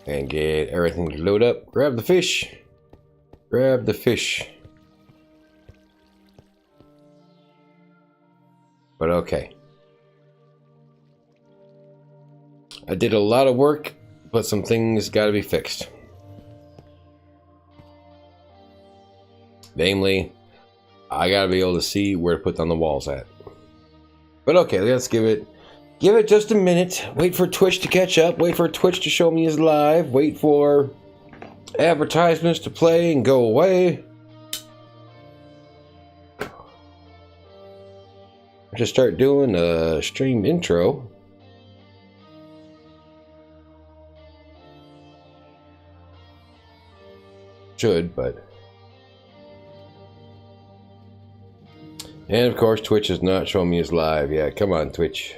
And get everything to load up. Grab the fish. Grab the fish. But okay. I did a lot of work, but some things got to be fixed. Namely, I got to be able to see where to put down the walls at. But okay, let's give it just a minute. Wait for Twitch to catch up. Wait for Twitch to show me his live. Wait for advertisements to play and go away. Just start doing a stream intro. Should, but... And of course, Twitch is not showing me his live. Yeah, come on, Twitch.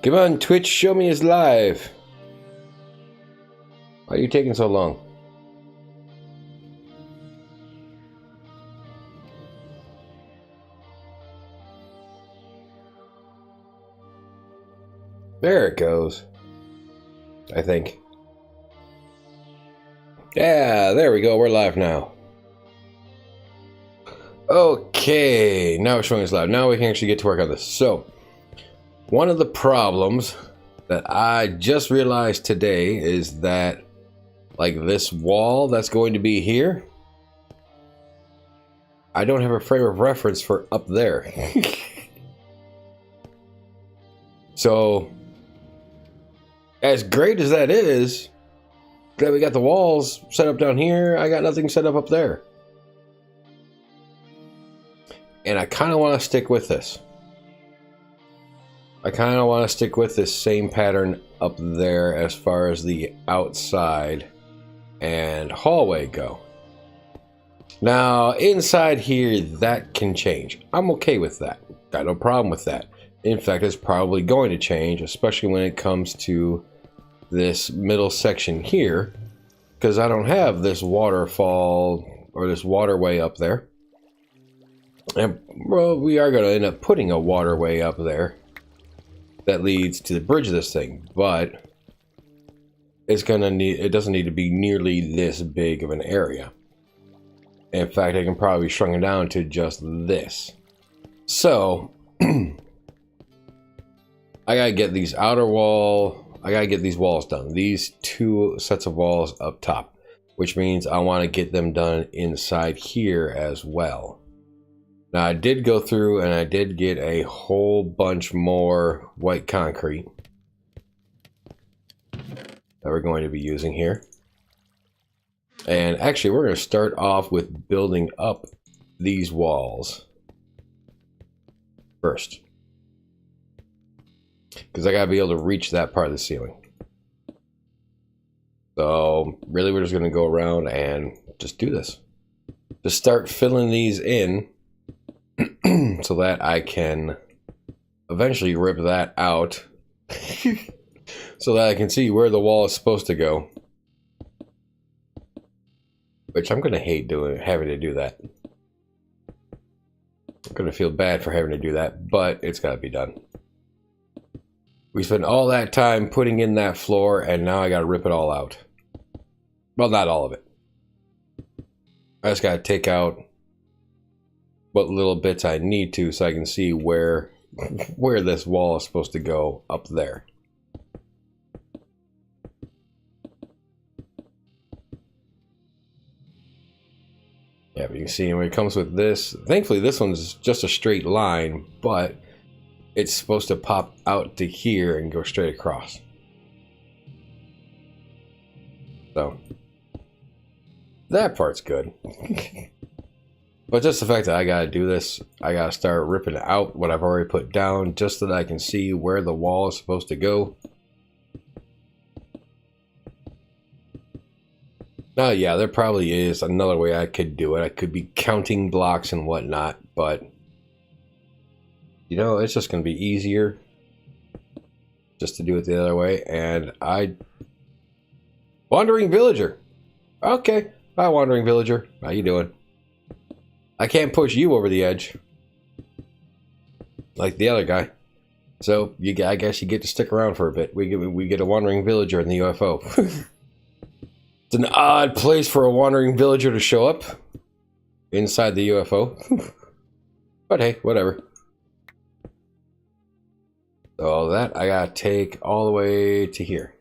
Come on, Twitch, show me his live. Why are you taking so long? There it goes. I think. Yeah, there we go. We're live now. Okay, now we're showing us live. Now we can actually get to work on this. So, one of the problems that I just realized today is that, like, this wall that's going to be here, I don't have a frame of reference for up there. So, as great as that is, that we got the walls set up down here, I got nothing set up there. And I kind of want to stick with this. I kind of want to stick with this same pattern up there as far as the outside and hallway go. Now, inside here, that can change. I'm okay with that. Got no problem with that. In fact, it's probably going to change, especially when it comes to this middle section here, because I don't have this waterfall or this waterway up there. And, well, we are going to end up putting a waterway up there that leads to the bridge of this thing, but it doesn't need to be nearly this big of an area. In fact, I can probably shrink it down to just this. So I gotta get these I gotta get these walls done. These two sets of walls up top, which means I want to get them done inside here as well. Now, I did go through and I did get a whole bunch more white concrete that we're going to be using here. And actually, we're going to start off with building up these walls first, because I got to be able to reach that part of the ceiling. So really, we're just going to go around and just do this. Just start filling these in so that I can eventually rip that out so that I can see where the wall is supposed to go. Which I'm going to hate having to do that. I'm going to feel bad for having to do that, but it's got to be done. We spent all that time putting in that floor, and now I got to rip it all out. Well, not all of it. I just got to take out what little bits I need to so I can see where this wall is supposed to go up there. Yeah, but you can see when it comes with this, thankfully this one's just a straight line, but it's supposed to pop out to here and go straight across. So that part's good. But just the fact that I gotta do this, I gotta start ripping out what I've already put down just so that I can see where the wall is supposed to go. Now, yeah, there probably is another way I could do it. I could be counting blocks and whatnot, but you know, it's just gonna be easier just to do it the other way. And Wandering Villager. Okay, hi Wandering Villager. How you doing? I can't push you over the edge. like the other guy. So I guess you get to stick around for a bit. We get a wandering villager in the UFO. It's an odd place for a wandering villager to show up inside the UFO. But hey, whatever. So all that I gotta take all the way to here.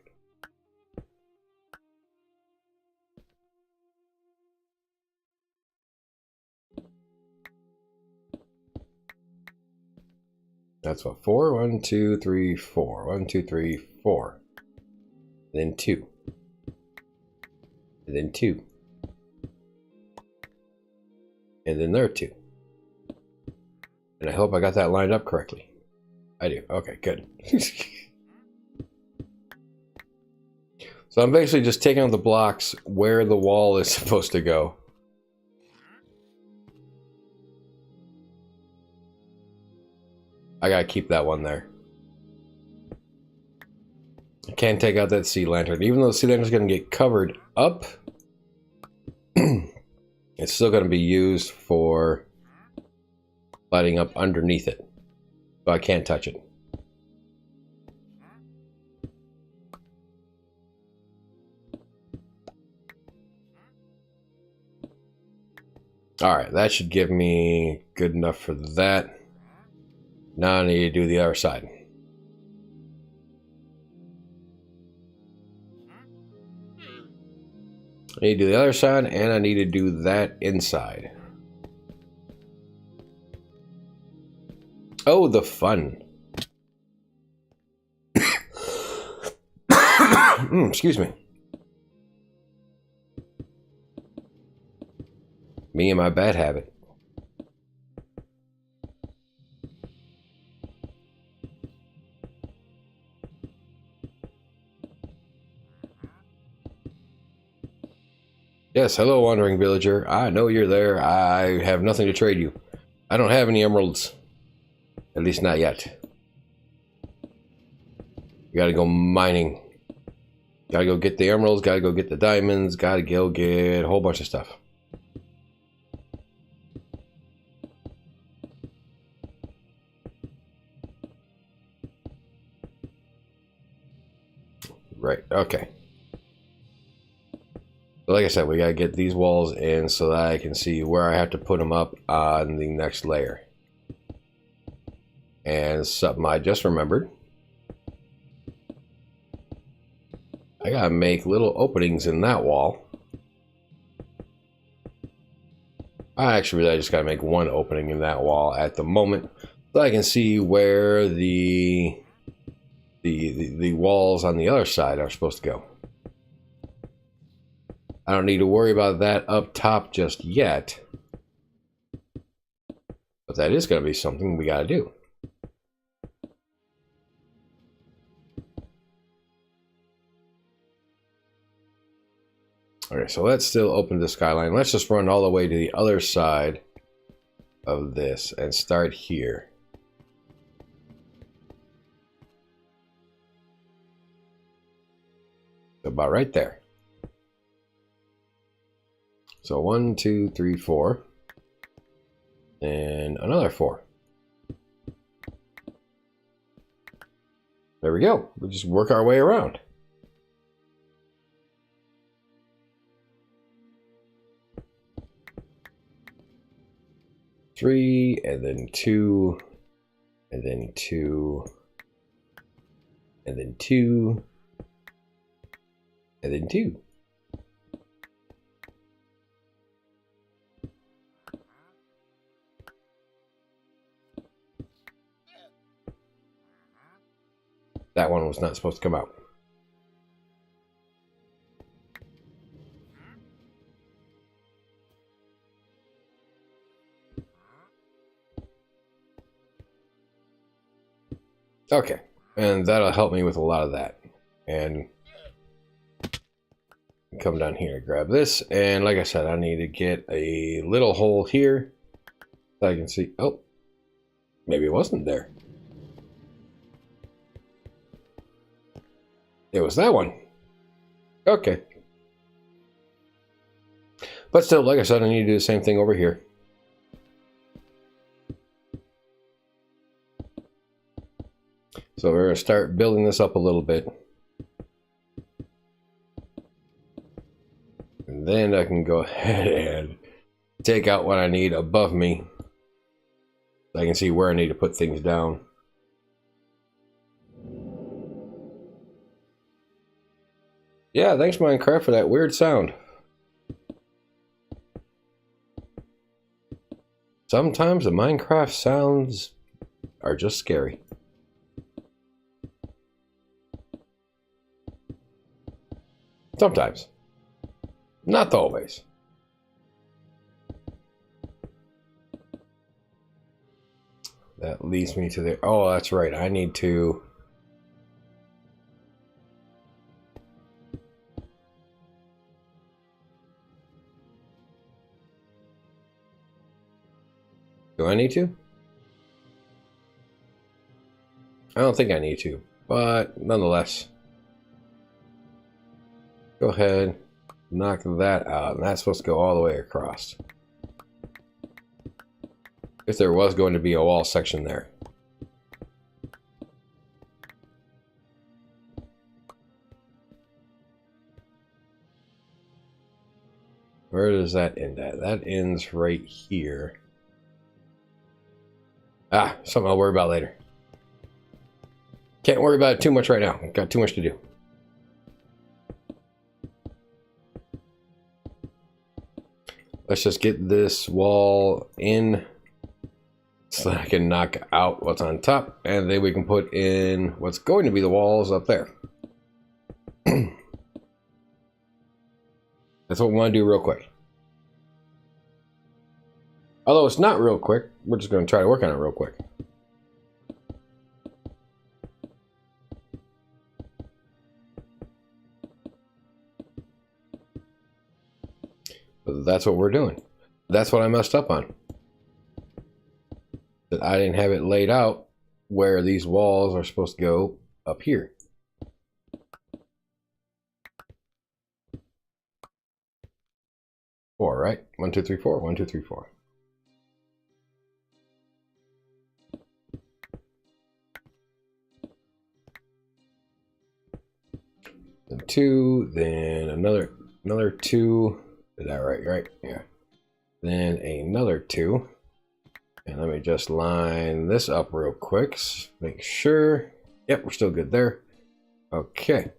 That's what, 4? 1, 2, 3, 4. 1, 2, 3, 4. Then 2. And then 2. And then there are 2. And I hope I got that lined up correctly. I do. Okay, good. So I'm basically just taking out the blocks where the wall is supposed to go. I gotta keep that one there. I can't take out that sea lantern. Even though the sea lantern's gonna get covered up, it's still gonna be used for lighting up underneath it. So I can't touch it. Alright, that should give me good enough for that. Now I need to do the other side. I need to do the other side, and I need to do that inside. Oh, the fun. Excuse me. Me and my bad habit. Yes, hello, wandering villager. I know you're there. I have nothing to trade you. I don't have any emeralds. At least not yet. You gotta go mining. Gotta go get the emeralds, gotta go get the diamonds, gotta go get a whole bunch of stuff. Right, okay. Like I said, we gotta get these walls in so that I can see where I have to put them up on the next layer. And something I just remembered. I gotta make little openings in that wall. I just gotta make one opening in that wall at the moment, so I can see where the walls on the other side are supposed to go. I don't need to worry about that up top just yet, but that is going to be something we got to do. Okay, so let's still open the skyline. Let's just run all the way to the other side of this and start here. About right there. So 1, 2, 3, 4, and another 4. There we go. We just work our way around. Three, and then 2, and then 2, and then 2, and then 2. That one was not supposed to come out. Okay, and that'll help me with a lot of that. And come down here, grab this, and like I said, I need to get a little hole here so I can see. Oh, maybe it wasn't there. It was that one. Okay. But still, like I said, I need to do the same thing over here. So we're going to start building this up a little bit. And then I can go ahead and take out what I need above me. So I can see where I need to put things down. Yeah, thanks Minecraft for that weird sound. Sometimes the Minecraft sounds are just scary. Sometimes. Not always. That leads me to the... Oh, that's right. I need to... Do I need to? I don't think I need to, but nonetheless. Go ahead, knock that out, and that's supposed to go all the way across. If there was going to be a wall section there. Where does that end at? That ends right here. Ah, something I'll worry about later. Can't worry about it too much right now. Got too much to do. Let's just get this wall in so that I can knock out what's on top, and then we can put in what's going to be the walls up there. That's what we want to do real quick. Although it's not real quick, we're just going to try to work on it real quick. But that's what we're doing. That's what I messed up on. That I didn't have it laid out where these walls are supposed to go up here. Four, right? 1, 2, 3, 4. 1, 2, 3, 4. Then 2, then another 2. Is that right? Right? Yeah. Then another 2. And let me just line this up real quick. Make sure. Yep, we're still good there. Okay.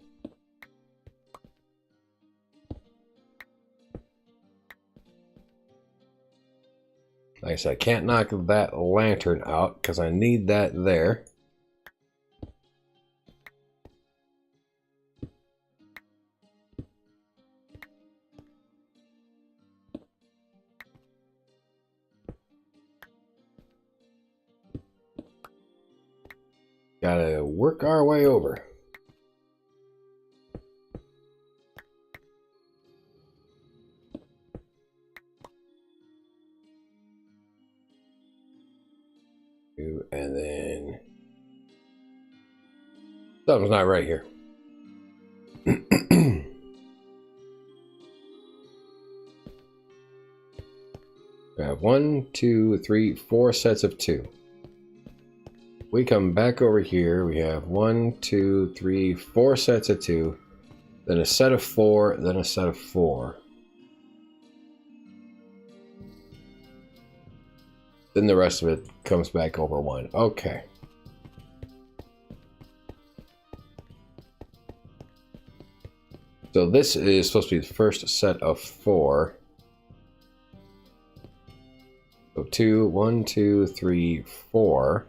Like I said, I can't knock that lantern out because I need that there. Gotta work our way over. And then something's not right here. We have 1, 2, 3, 4 sets of 2. We come back over here. We have 1, 2, 3, 4 sets of 2, then a set of 4, then a set of 4. Then the rest of it comes back over 1. Okay. So this is supposed to be the first set of 4. So 2, 1, 2, 3, 4.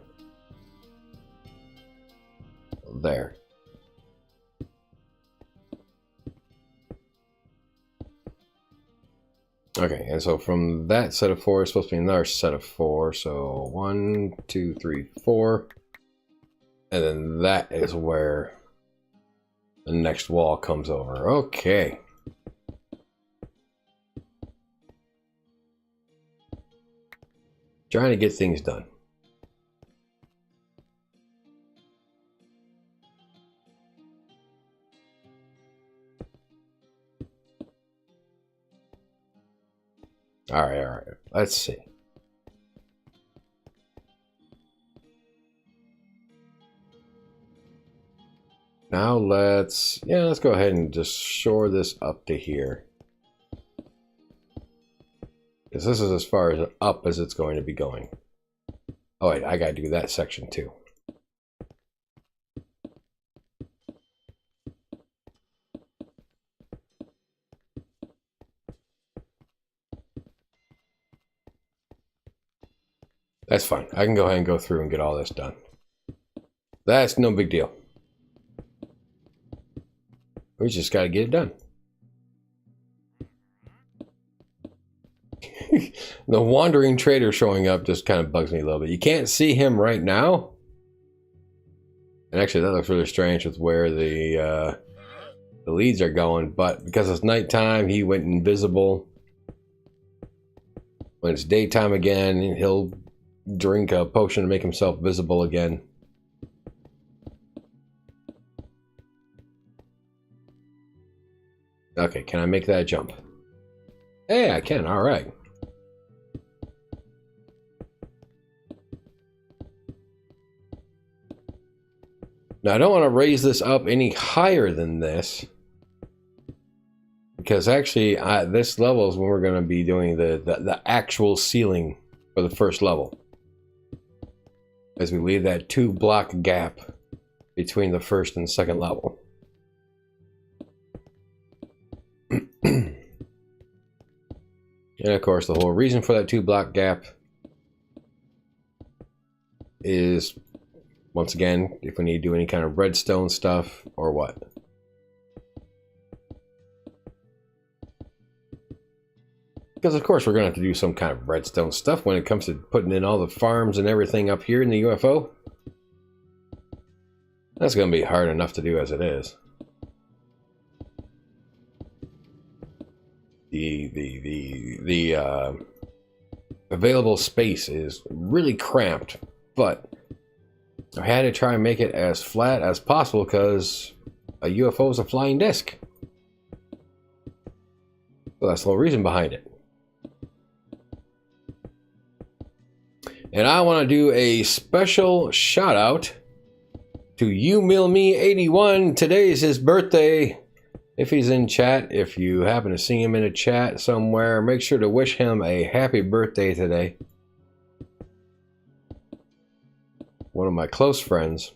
There. Okay, and so from that set of 4 is supposed to be another set of 4. So 1, 2, 3, 4. And then that is where the next wall comes over. Okay. Trying to get things done. All right. Let's see. Now let's go ahead and just shore this up to here. Because this is as far as up as it's going to be going. Oh wait, I gotta do that section too. That's fine. I can go ahead and go through and get all this done. That's no big deal. We just got to get it done. The wandering trader showing up just kind of bugs me a little bit. You can't see him right now. And actually, that looks really strange with where the leads are going. But because it's nighttime, he went invisible. When it's daytime again, he'll drink a potion to make himself visible again. Okay, can I make that jump? Hey, I can. All right. Now, I don't want to raise this up any higher than this. Because actually, this level is when we're going to be doing the actual ceiling for the first level. As we leave that 2-block gap between the first and second level. And of course, the whole reason for that 2-block gap is, once again, if we need to do any kind of redstone stuff or what. Because of course we're going to have to do some kind of redstone stuff when it comes to putting in all the farms and everything up here in the UFO. That's going to be hard enough to do as it is. The available space is really cramped, but I had to try and make it as flat as possible because a UFO is a flying disc. So that's the whole reason behind it. And I want to do a special shout out to YouMillMe81. Today is his birthday. If he's in chat, if you happen to see him in a chat somewhere, make sure to wish him a happy birthday today. One of my close friends.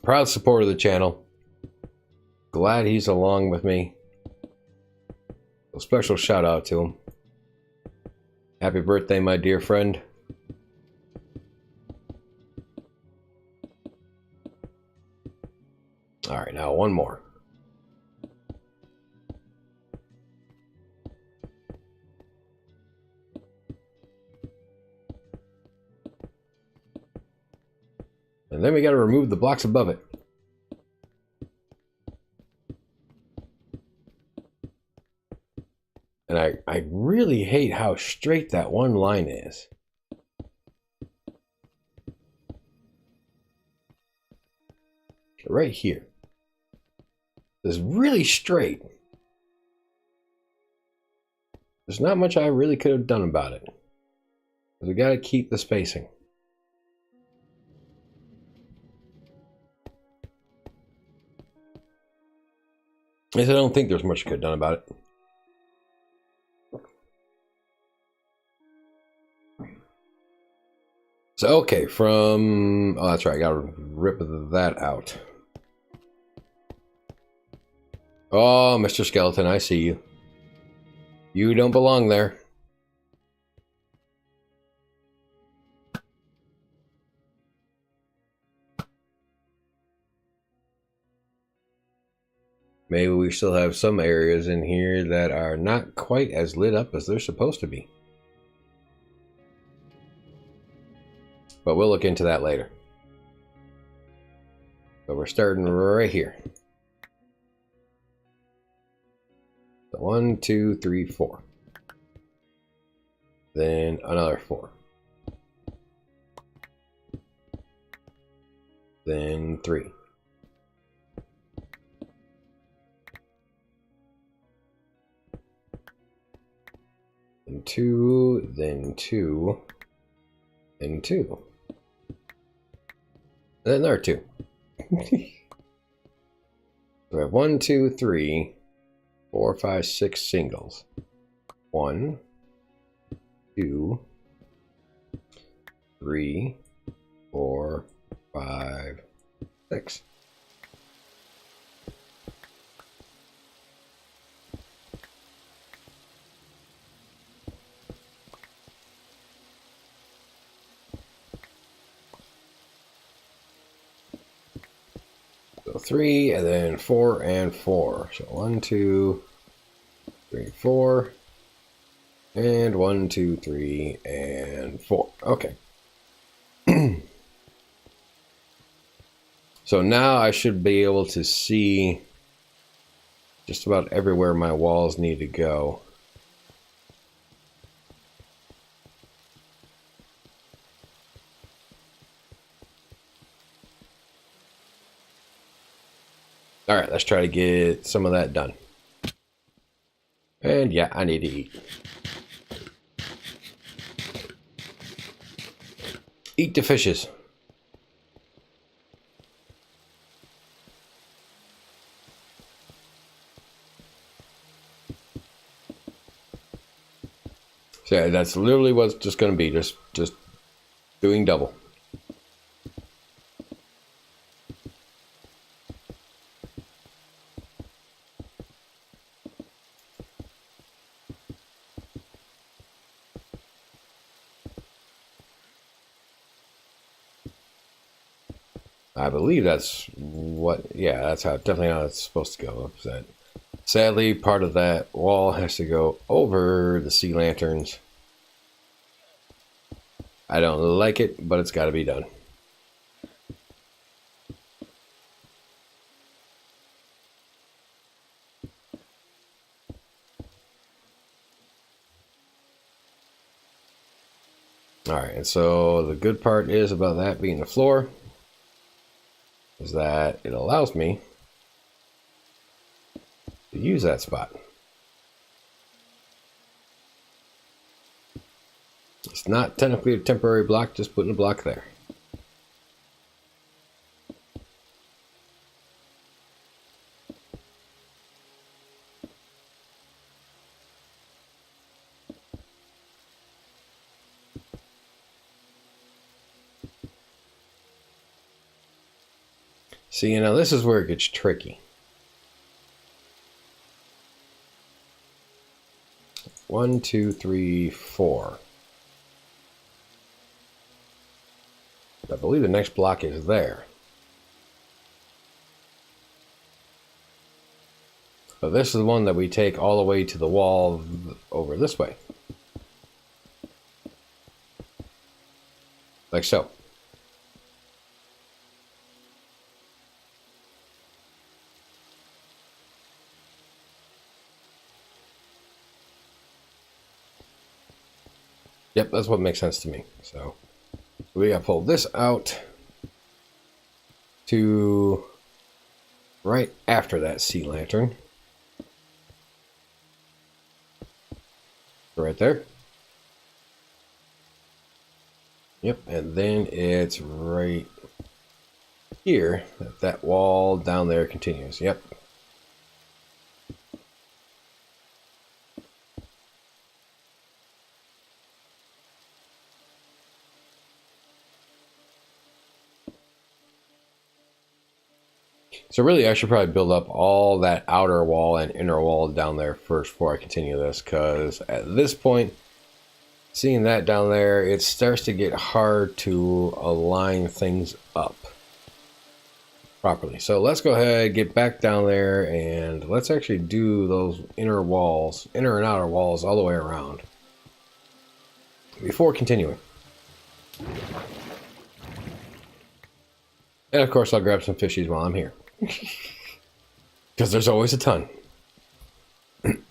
Proud supporter of the channel. Glad he's along with me. A special shout out to him. Happy birthday, my dear friend. All right, now one more. And then we got to remove the blocks above it. And I really hate how straight that one line is. Right here. It's really straight. There's not much I really could have done about it. But we got to keep the spacing. I don't think there's much you could have done about it. So, okay, from... Oh, that's right, I gotta rip that out. Oh, Mr. Skeleton, I see you. You don't belong there. Maybe we still have some areas in here that are not quite as lit up as they're supposed to be. But we'll look into that later. So we're starting right here. So 1, 2, 3, 4. Then another 4. Then 3. Then 2, then 2, then 2. And then there are 2. We have 1, 2, 3, 4, 5, 6 singles. 1, 2, 3, 4, 5, 6. So 3, and then 4 and 4. So 1, 2, 3, 4, and 1, 2, 3, and 4. Okay. So now I should be able to see just about everywhere my walls need to go. All right, let's try to get some of that done. And yeah, I need to eat. Eat the fishes. So yeah, that's literally what's just going to be, just doing double. I believe that's what, yeah, that's how, definitely how it's supposed to go. Sadly, part of that wall has to go over the sea lanterns. I don't like it, but it's got to be done. All right, and so the good part is about that being the floor is that it allows me to use that spot. It's not technically a temporary block, just putting a block there. See, you know, this is where it gets tricky. 1, 2, 3, 4. I believe the next block is there. But this is the one that we take all the way to the wall over this way. Like so. Yep, that's what makes sense to me. So we gotta pull this out to right after that sea lantern. Right there. Yep, and then it's right here that wall down there continues. Yep. So really, I should probably build up all that outer wall and inner wall down there first before I continue this, because at this point, seeing that down there, it starts to get hard to align things up properly. So let's go ahead, get back down there, and let's actually do those inner walls, inner and outer walls all the way around before continuing. And of course, I'll grab some fishies while I'm here. Because there's always a ton.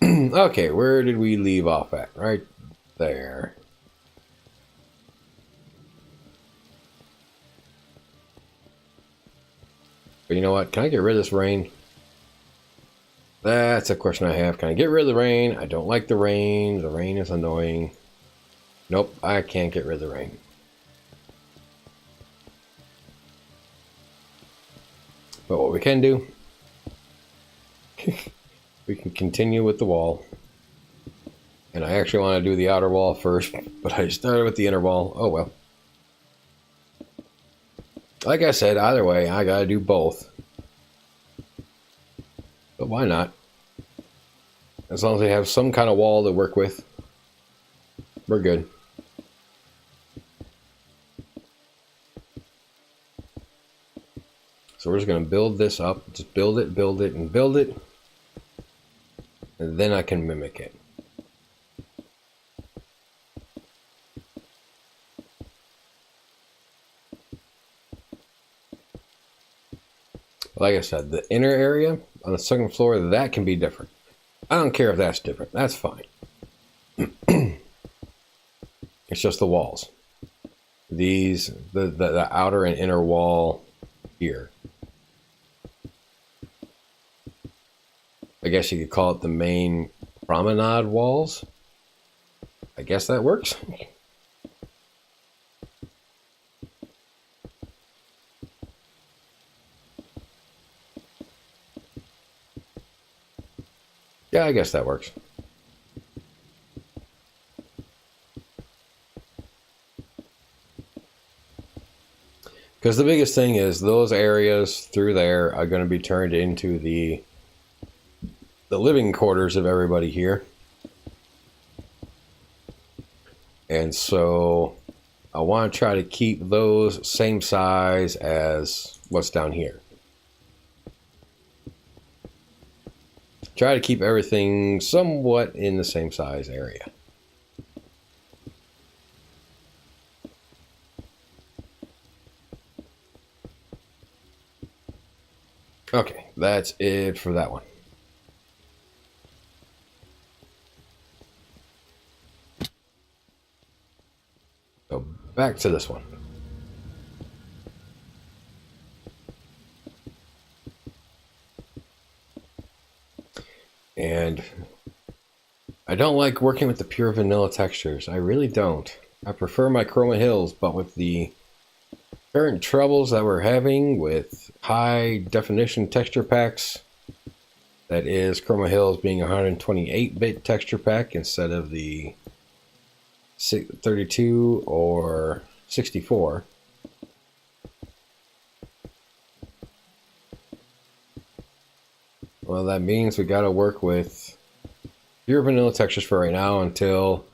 Okay, where did we leave off at? Right there. But you know what? Can I get rid of this rain? That's a question I have. Can I get rid of the rain? I don't like the rain. The rain is annoying. Nope, I can't get rid of the rain. But what we can do, we can continue with the wall. And I actually want to do the outer wall first, but I started with the inner wall. Oh well. Like I said, either way, I gotta do both. But why not? As long as they have some kind of wall to work with, we're good. So we're just going to build this up. Just build it, and build it. And then I can mimic it. Like I said, the inner area on the second floor, that can be different. I don't care if that's different. That's fine. It's just the walls. These, the outer and inner wall here. I guess you could call it the main promenade walls. I guess that works. Yeah, I guess that works. Because the biggest thing is those areas through there are going to be turned into the living quarters of everybody here. And so I want to try to keep those same size as what's down here. Try to keep everything somewhat in the same size area. Okay, that's it for that one. So back to this one. And I don't like working with the pure vanilla textures. I really don't. I prefer my Chroma Hills, but with the current troubles that we're having with high definition texture packs, that is Chroma Hills being a 128-bit texture pack instead of the 32 or 64. Well, that means we got to work with pure vanilla textures for right now until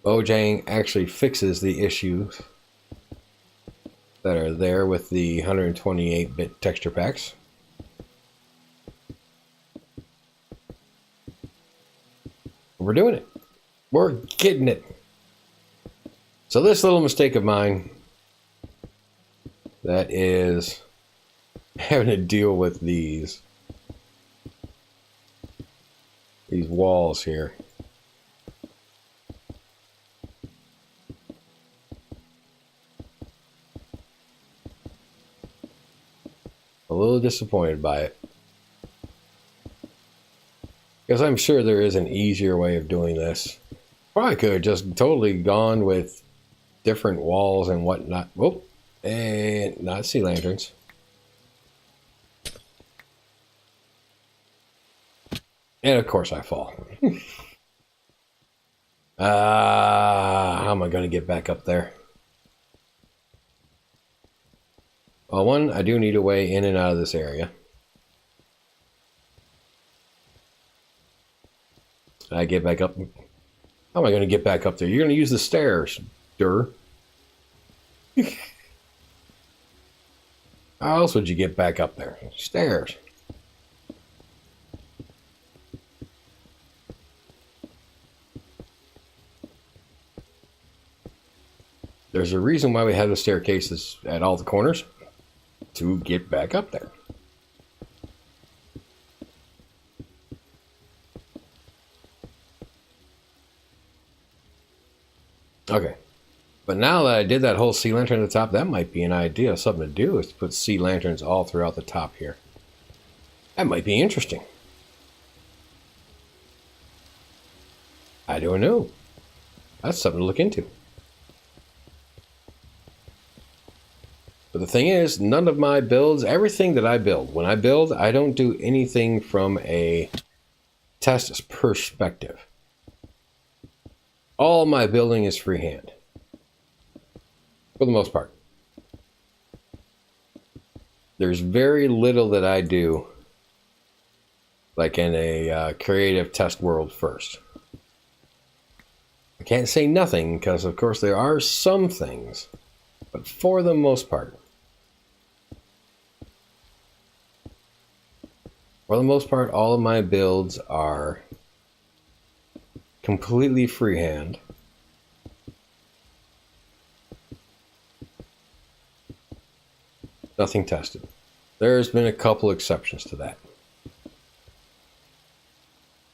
Mojang actually fixes the issues that are there with the 128-bit texture packs. We're doing it. We're getting it. So this little mistake of mine, that is having to deal with these walls here. A little disappointed by it. Because I'm sure there is an easier way of doing this. Probably could have just totally gone with different walls and whatnot. Oh, and not sea lanterns. And of course I fall. How am I going to get back up there? Well, one, I do need a way in and out of this area. I get back up. How am I going to get back up there? You're going to use the stairs, How else would you get back up there? Stairs. There's a reason why we have the staircases at all the corners, to get back up there. Okay, but now that I did that whole sea lantern at the top, that might be an idea. Something to do is to put sea lanterns all throughout the top here. That might be interesting. I don't know. That's something to look into. But the thing is, none of my builds, everything that I build, when I build, I don't do anything from a test perspective. All my building is freehand. For the most part. There's very little that I do like in a creative test world first. I can't say nothing because, of course, there are some things, but for the most part, all of my builds are completely freehand. Nothing tested. There's been a couple exceptions to that.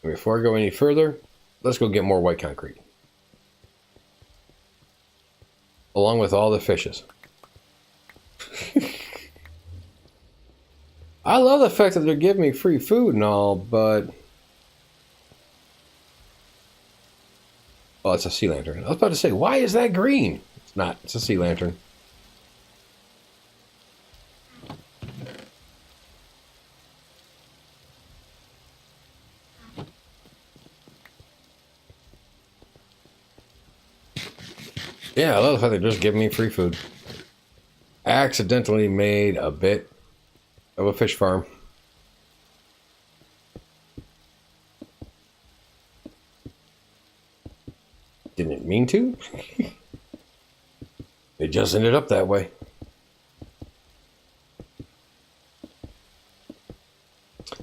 Before I go any further, let's go get more white concrete. Along with all the fishes. I love the fact that they're giving me free food and all, but... Oh, it's a sea lantern. I was about to say, why is that green? It's not. It's a sea lantern. Yeah, I love the fact they're just giving me free food. I accidentally made a bit of a fish farm. Didn't mean to. It just ended up that way.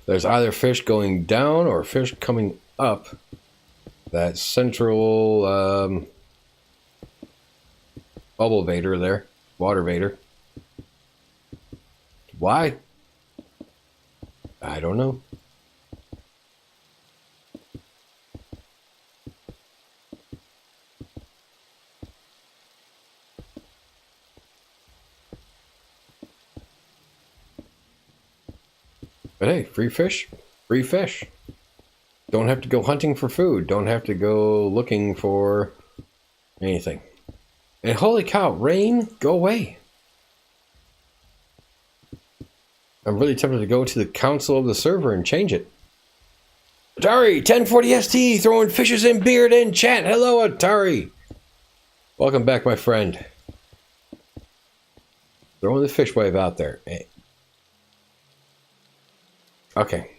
There's either fish going down or fish coming up that central bubble vader there. Water vader. Why? I don't know. But hey, free fish, free fish. Don't have to go hunting for food. Don't have to go looking for anything. And holy cow, rain, go away. I'm really tempted to go to the console of the server and change it. Atari 1040ST throwing fishes and beard in chat. Hello, Atari. Welcome back, my friend. Throwing the fish wave out there. Hey. Okay.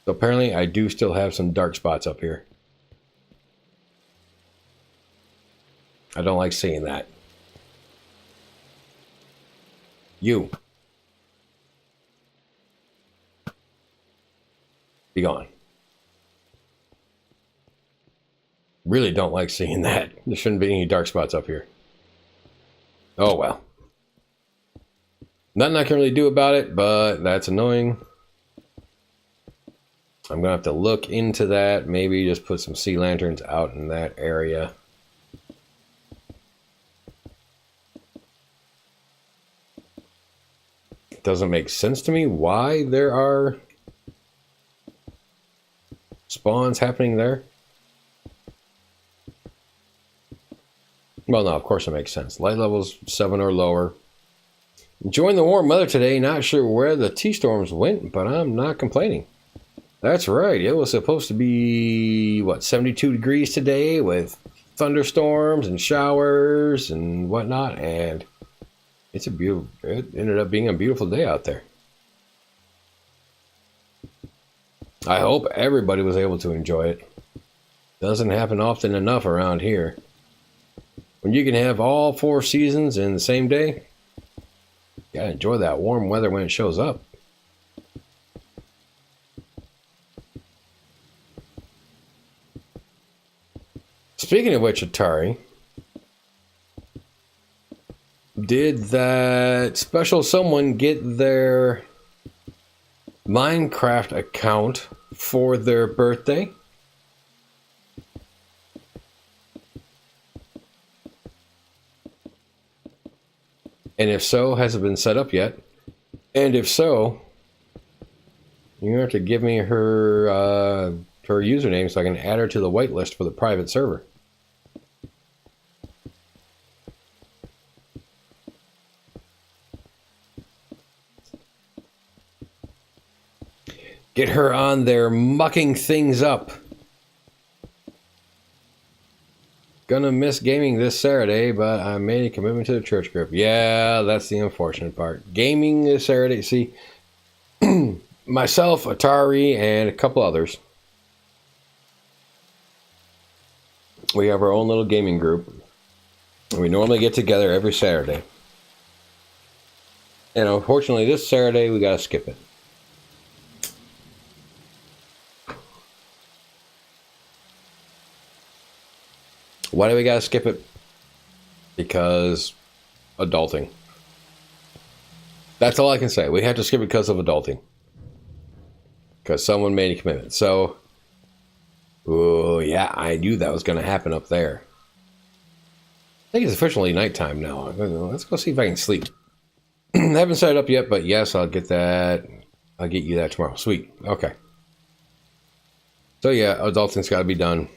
So apparently I do still have some dark spots up here. I don't like seeing that. You. Be gone. Really don't like seeing that. There shouldn't be any dark spots up here. Oh well. Nothing I can really do about it, but that's annoying. I'm gonna have to look into that. Maybe just put some sea lanterns out in that area. It doesn't make sense to me why there are spawns happening there. Well, no, of course it makes sense. Light levels 7 or lower. Enjoying the warm weather today. Not sure where the T-storms went, but I'm not complaining. That's right. It was supposed to be, what, 72 degrees today with thunderstorms and showers and whatnot. And it's a beautiful, it ended up being a beautiful day out there. I hope everybody was able to enjoy it. Doesn't happen often enough around here. When you can have all 4 seasons in the same day, you gotta enjoy that warm weather when it shows up. Speaking of which, Atari, did that special someone get their Minecraft account for their birthday? And if so, has it been set up yet? And if so, you have to give me her username so I can add her to the whitelist for the private server. Get her on there mucking things up. Gonna miss gaming this Saturday, but I made a commitment to the church group. Yeah, that's the unfortunate part. Gaming this Saturday. See, myself, Atari, and a couple others. We have our own little gaming group. We normally get together every Saturday. And unfortunately, this Saturday, we gotta skip it. Why do we gotta skip it? Because adulting. That's all I can say. We have to skip it because of adulting. Because someone made a commitment. So, oh yeah, I knew that was going to happen up there. I think it's officially nighttime now. Let's go see if I can sleep. I haven't set it up yet, but yes, I'll get that. I'll get you that tomorrow. Sweet. Okay. So yeah, adulting's got to be done.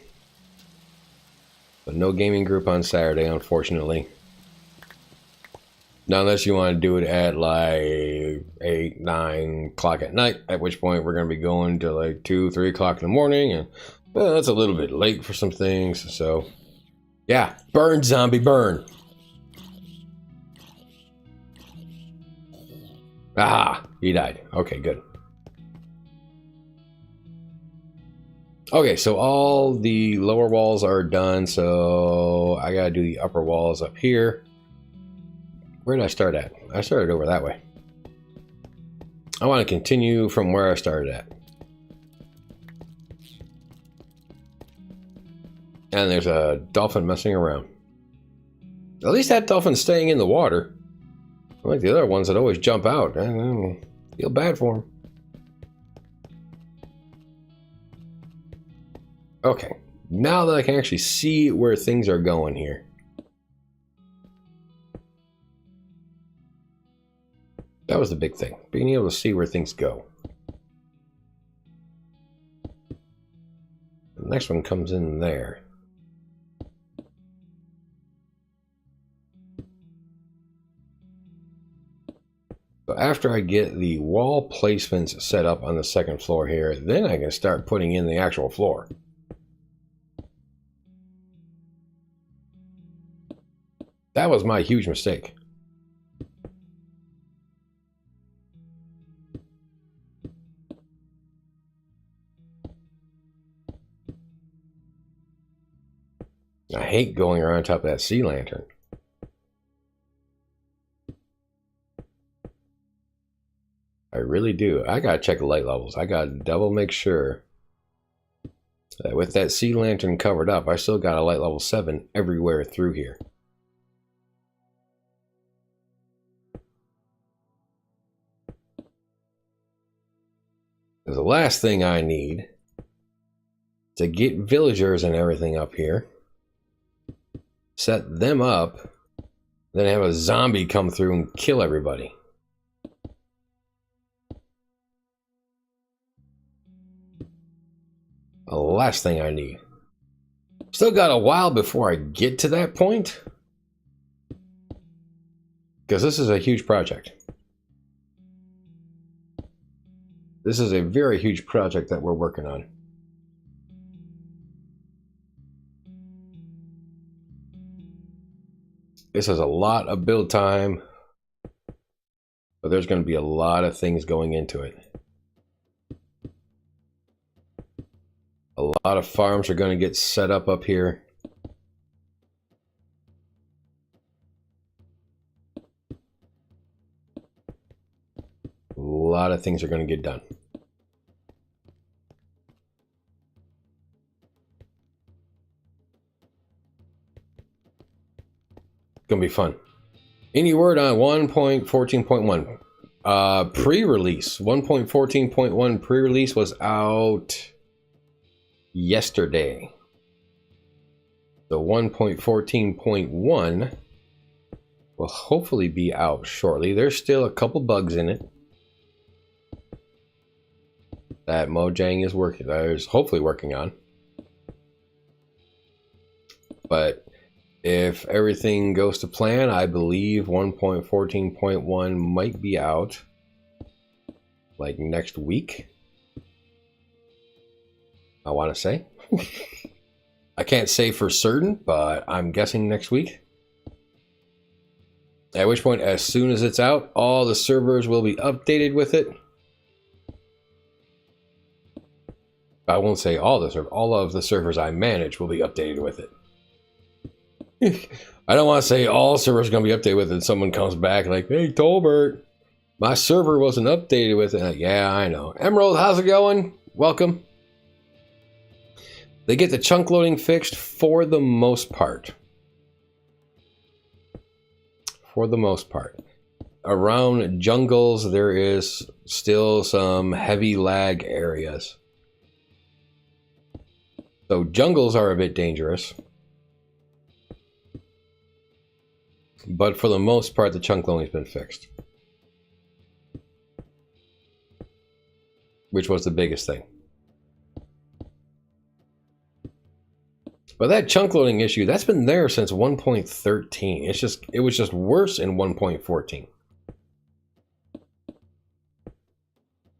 But no gaming group on Saturday, unfortunately. Not unless you want to do it at like 8, 9 o'clock at night, at which point we're going to be going to like 2, 3 o'clock in the morning. And well, that's a little bit late for some things. So yeah, burn, zombie, burn. Ah, he died. Okay, good. Okay, so all the lower walls are done, so I gotta do the upper walls up here. Where did I start at? I started over that way. I want to continue from where I started at. And there's a dolphin messing around. At least that dolphin's staying in the water. Like the other ones that always jump out. I feel bad for them. Okay, now that I can actually see where things are going here. That was the big thing, being able to see where things go. The next one comes in there. So after I get the wall placements set up on the second floor here, then I can start putting in the actual floor. That was my huge mistake. I hate going around top of that sea lantern. I really do. I gotta check the light levels. I gotta double make sure that with that sea lantern covered up, I still got a light level 7 everywhere through here. Because the last thing I need to get villagers and everything up here, set them up, then have a zombie come through and kill everybody. The last thing I need. Still got a while before I get to that point, because this is a huge project. This is a very huge project that we're working on. This is a lot of build time, but there's going to be a lot of things going into it. A lot of farms are going to get set up here. A lot of things are going to get done. Gonna be fun. Any word on 1.14.1? Pre-release. 1.14.1 pre-release was out yesterday. The 1.14.1 will hopefully be out shortly. There's still a couple bugs in it that Mojang is hopefully working on. But if everything goes to plan, I believe 1.14.1 might be out like next week. I want to say. I can't say for certain, but I'm guessing next week. At which point, as soon as it's out, all the servers will be updated with it. I won't say all the servers. All of the servers I manage will be updated with it. I don't want to say all servers are going to be updated with it, and someone comes back like, hey, Tolbert, my server wasn't updated with it. Like, yeah, I know. Emerald, how's it going? Welcome. They get the chunk loading fixed for the most part. For the most part. Around jungles, there is still some heavy lag areas. So jungles are a bit dangerous. But for the most part, the chunk loading's been fixed. Which was the biggest thing. But that chunk loading issue, that's been there since 1.13. It was just worse in 1.14.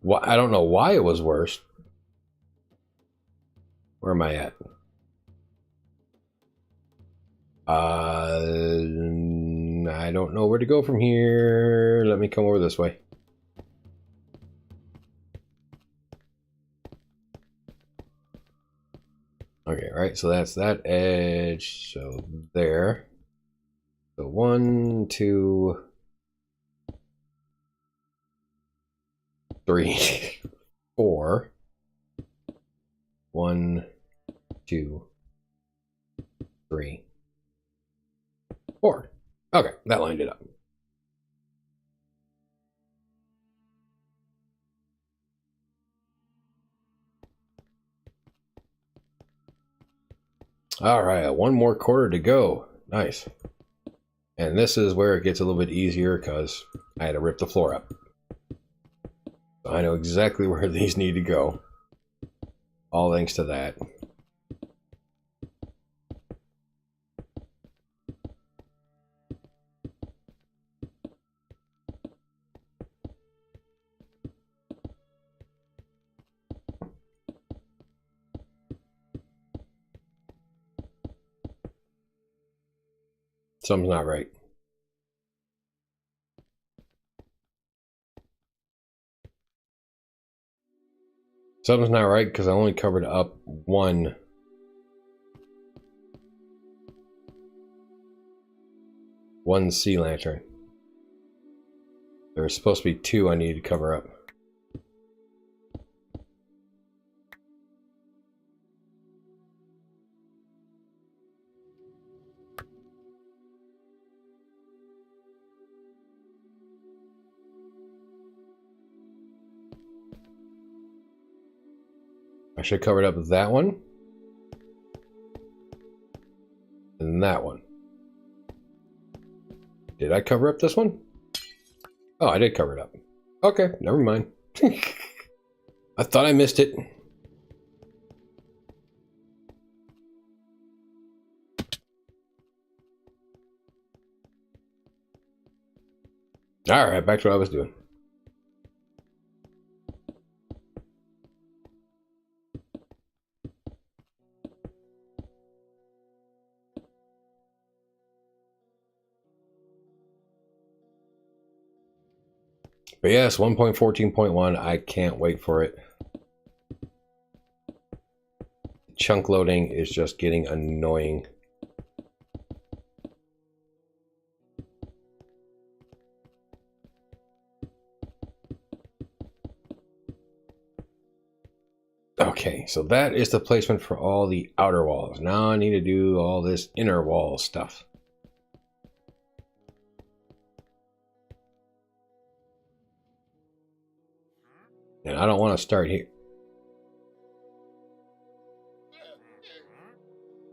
Well, I don't know why it was worse. Where am I at? I don't know where to go from here. Let me come over this way. Okay, right, so that's that edge, so there. So 1, 2, 3, 4. 1, 2, 3, 4. Okay, that lined it up. All right, one more quarter to go. Nice. And this is where it gets a little bit easier because I had to rip the floor up. So I know exactly where these need to go. All thanks to that. Something's not right. Something's not right because I only covered up one sea lantern. There was supposed to be 2 I needed to cover up. I should have covered up that one. And that one. Did I cover up this one? Oh, I did cover it up. Okay, never mind. I thought I missed it. Alright, back to what I was doing. But yes, 1.14.1, I can't wait for it. Chunk loading is just getting annoying. Okay, so that is the placement for all the outer walls. Now I need to do all this inner wall stuff. And I don't want to start here.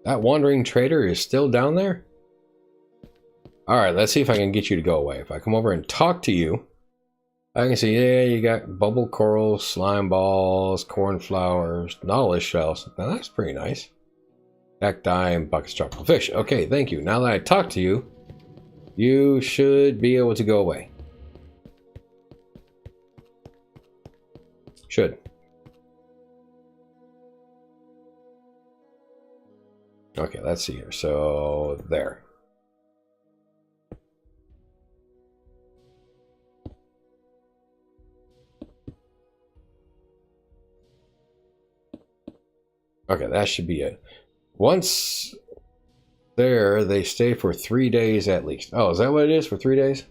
That wandering trader is still down there? Alright, let's see if I can get you to go away. If I come over and talk to you, I can see, yeah, you got bubble corals, slime balls, cornflowers, nautilus shells. Now that's pretty nice. Cacti and buckets of tropical fish. Okay, thank you. Now that I talk to you, you should be able to go away. Should. Okay, let's see here. So there. Okay, that should be it. Once there, they stay for 3 days at least. Oh, is that what it is for 3 days?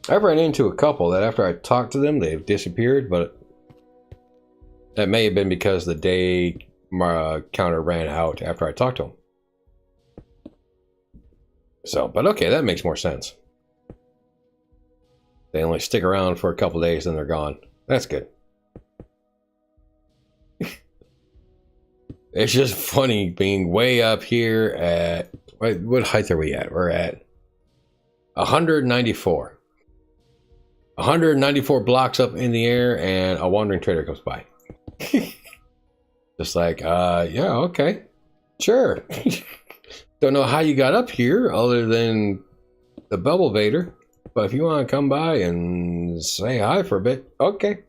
I've run into a couple that after I talked to them, they've disappeared, but that may have been because the day counter ran out after I talked to them. So, but okay, that makes more sense. They only stick around for a couple days, then they're gone. That's good. It's just funny being way up here at... What height are we at? We're at 194. 194 blocks up in the air, and a wandering trader comes by. Just like, yeah, okay. Sure. Don't know how you got up here other than the Bubble Vader. But if you want to come by and say hi for a bit, okay.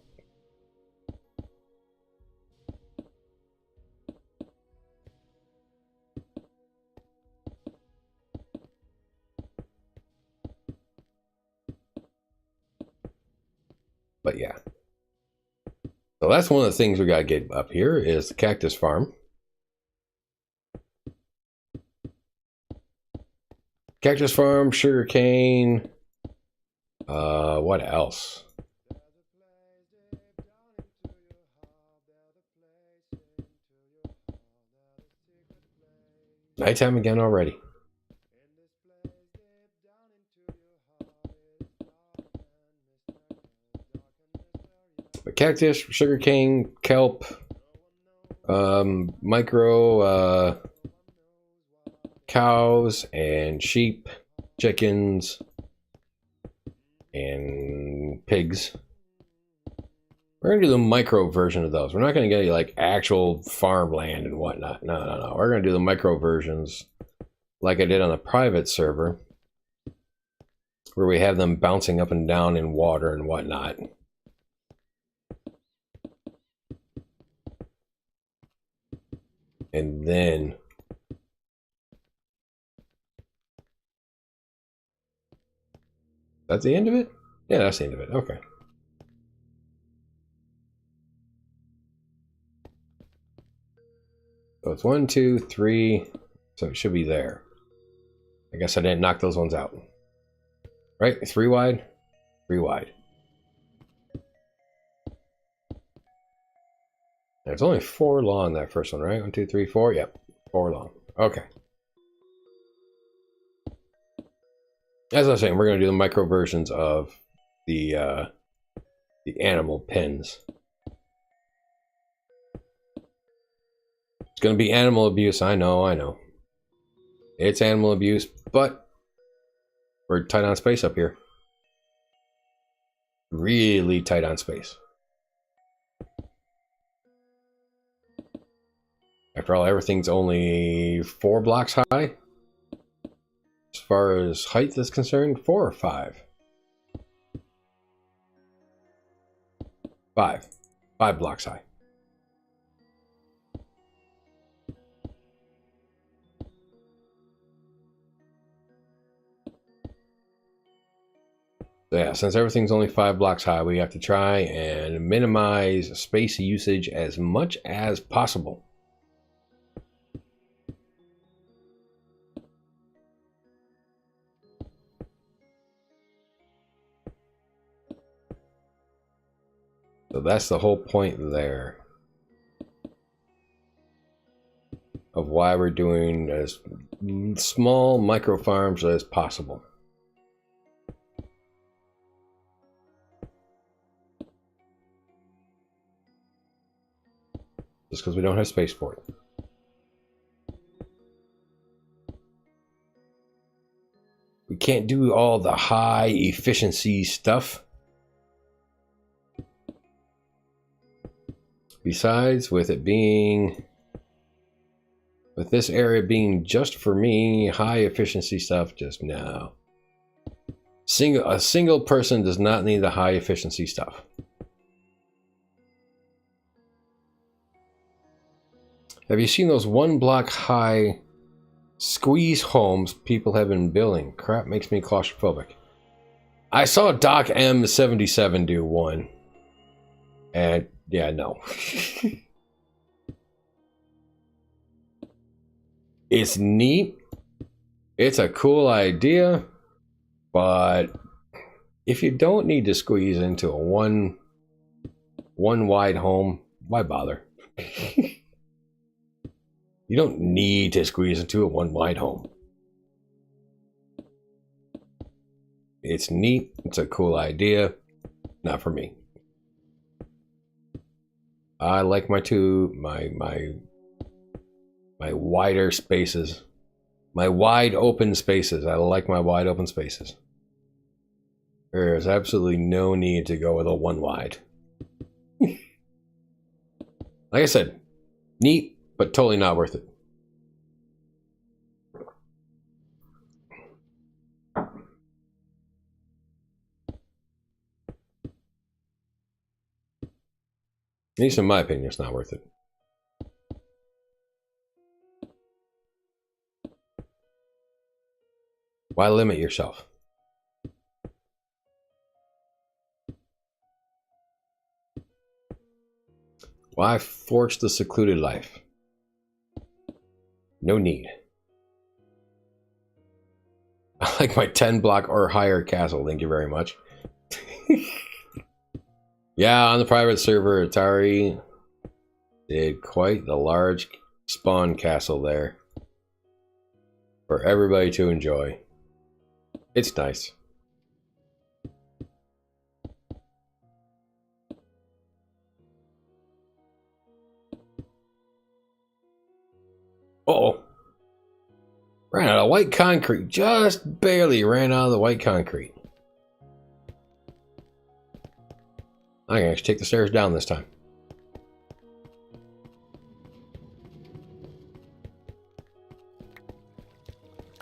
But yeah. So that's one of the things we got to get up here is the cactus farm. Cactus farm, sugar cane. What else? Nighttime again already. But cactus, sugar cane, kelp, micro cows and sheep, chickens, and pigs. We're gonna do the micro version of those. We're not gonna get like actual farmland and whatnot. No. We're gonna do the micro versions like I did on a private server, where we have them bouncing up and down in water and whatnot. And then that's the end of it? Yeah, that's the end of it. Okay. So it's 1, 2, 3. So it should be there. I guess I didn't knock those ones out. Right? 3 wide? 3 wide. There's only 4 long, that first one, right? 1, 2, 3, 4. Yep. 4 long. Okay. As I was saying, we're going to do the micro versions of the animal pens. It's going to be animal abuse. I know. It's animal abuse, but we're tight on space up here. Really tight on space. After all, everything's only 4 blocks high. As far as height is concerned, 4 or 5? 5. 5 blocks high. So yeah, since everything's only 5 blocks high, we have to try and minimize space usage as much as possible. So that's the whole point there of why we're doing as small micro farms as possible. Just because we don't have space for it. We can't do all the high efficiency stuff. Besides, with this area being just for me, high efficiency stuff, just no. A single person does not need the high efficiency stuff. Have you seen those 1 block high squeeze homes people have been building? Crap makes me claustrophobic. I saw Doc M77 do one. And yeah, no. It's neat. It's a cool idea. But if you don't need to squeeze into a one wide home, why bother? You don't need to squeeze into a 1 wide home. It's neat. It's a cool idea. Not for me. I like my wider spaces. My wide open spaces. I like my wide open spaces. There is absolutely no need to go with a 1 wide. Like I said, neat, but totally not worth it. At least in my opinion, it's not worth it. Why limit yourself? Why force the secluded life? No need. I like my 10 block or higher castle, thank you very much. Yeah, on the private server, Atari did quite the large spawn castle there for everybody to enjoy. It's nice. Uh-oh. Ran out of white concrete. Just barely ran out of the white concrete. I can actually take the stairs down this time.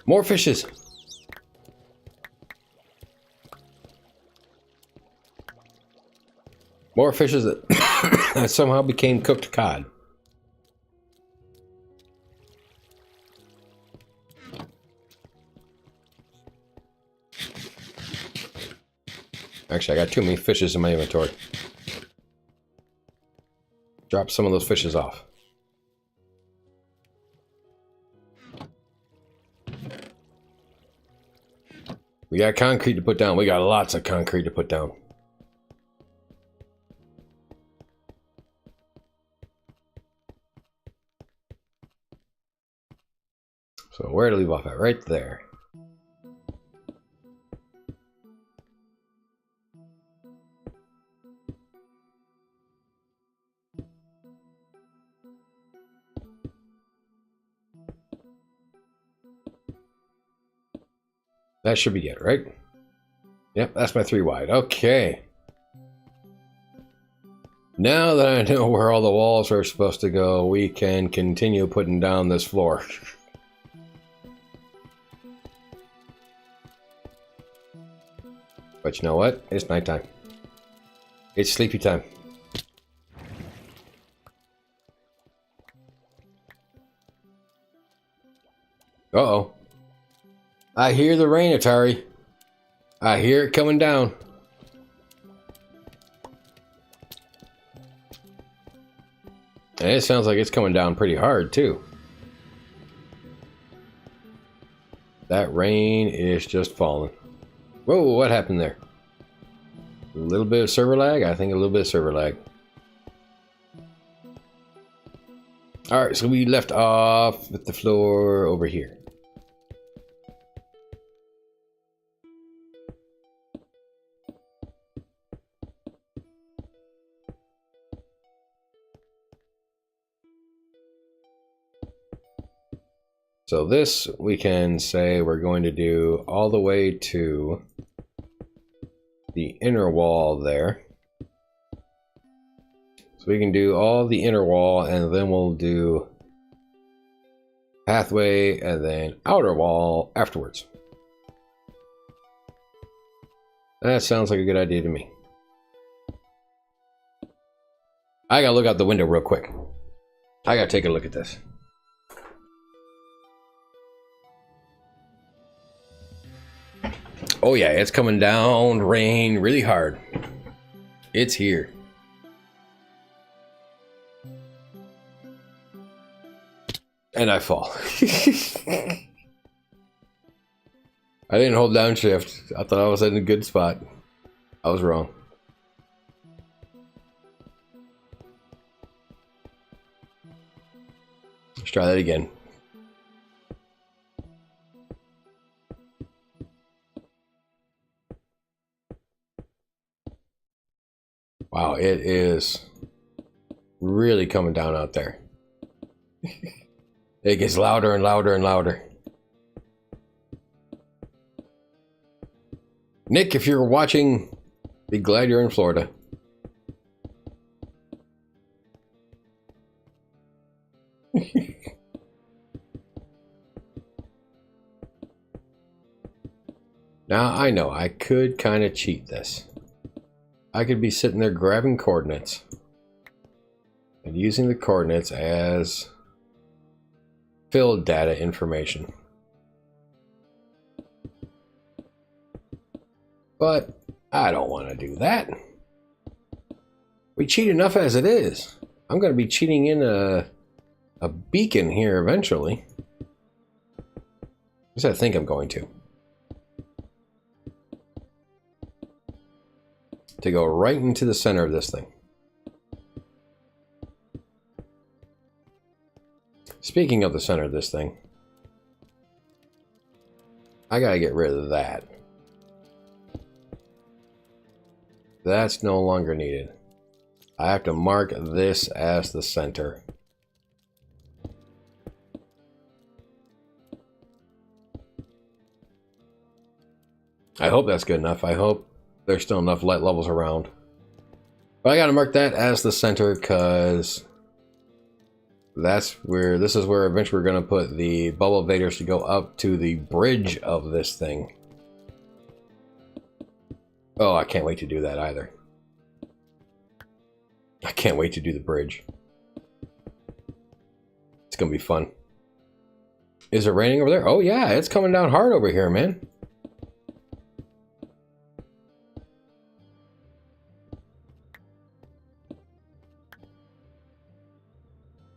More fishes. More fishes that, that somehow became cooked cod. Actually, I got too many fishes in my inventory. Drop some of those fishes off. We got concrete to put down. We got lots of concrete to put down. So where to leave off at? Right there. That should be it, right? Yep, that's my 3 wide. Okay. Now that I know where all the walls are supposed to go, we can continue putting down this floor. But you know what? It's nighttime. It's sleepy time. Uh-oh. I hear the rain, Atari. I hear it coming down. And it sounds like it's coming down pretty hard, too. That rain is just falling. Whoa, what happened there? A little bit of server lag? I think a little bit of server lag. Alright, so we left off with the floor over here. So this, we can say we're going to do all the way to the inner wall there. So we can do all the inner wall, and then we'll do pathway and then outer wall afterwards. That sounds like a good idea to me. I gotta look out the window real quick. I gotta take a look at this. Oh yeah, it's coming down rain really hard. It's here. And I fall. I didn't hold down shift. I thought I was in a good spot. I was wrong. Let's try that again. Wow, it is really coming down out there. It gets louder and louder and louder. Nick, if you're watching, be glad you're in Florida. Now, I know I could kind of cheat this. I could be sitting there grabbing coordinates and using the coordinates as field data information. But I don't want to do that. We cheat enough as it is. I'm going to be cheating in a beacon here eventually. At least I think I'm going to. To go right into the center of this thing. Speaking of the center of this thing, I gotta get rid of that. That's no longer needed. I have to mark this as the center. I hope that's good enough. I hope there's still enough light levels around. But I gotta mark that as the center because this is where eventually we're gonna put the bubble evaders to go up to the bridge of this thing. Oh, I can't wait to do that either. I can't wait to do the bridge. It's gonna be fun. Is it raining over there? Oh yeah, it's coming down hard over here, man.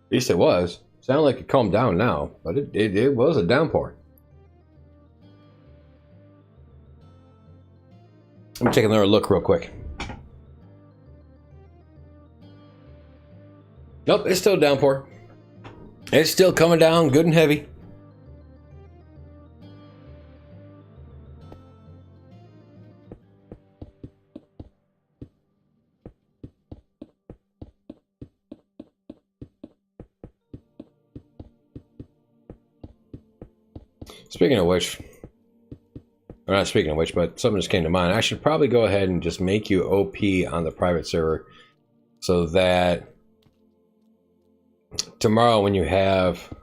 At least it was. Sounded like it calmed down now, but it was a downpour. Let me take another look real quick. Nope, it's still a downpour. It's still coming down good and heavy. Speaking of which, or not speaking of which, but something just came to mind. I should probably go ahead and just make you OP on the private server so that tomorrow when you have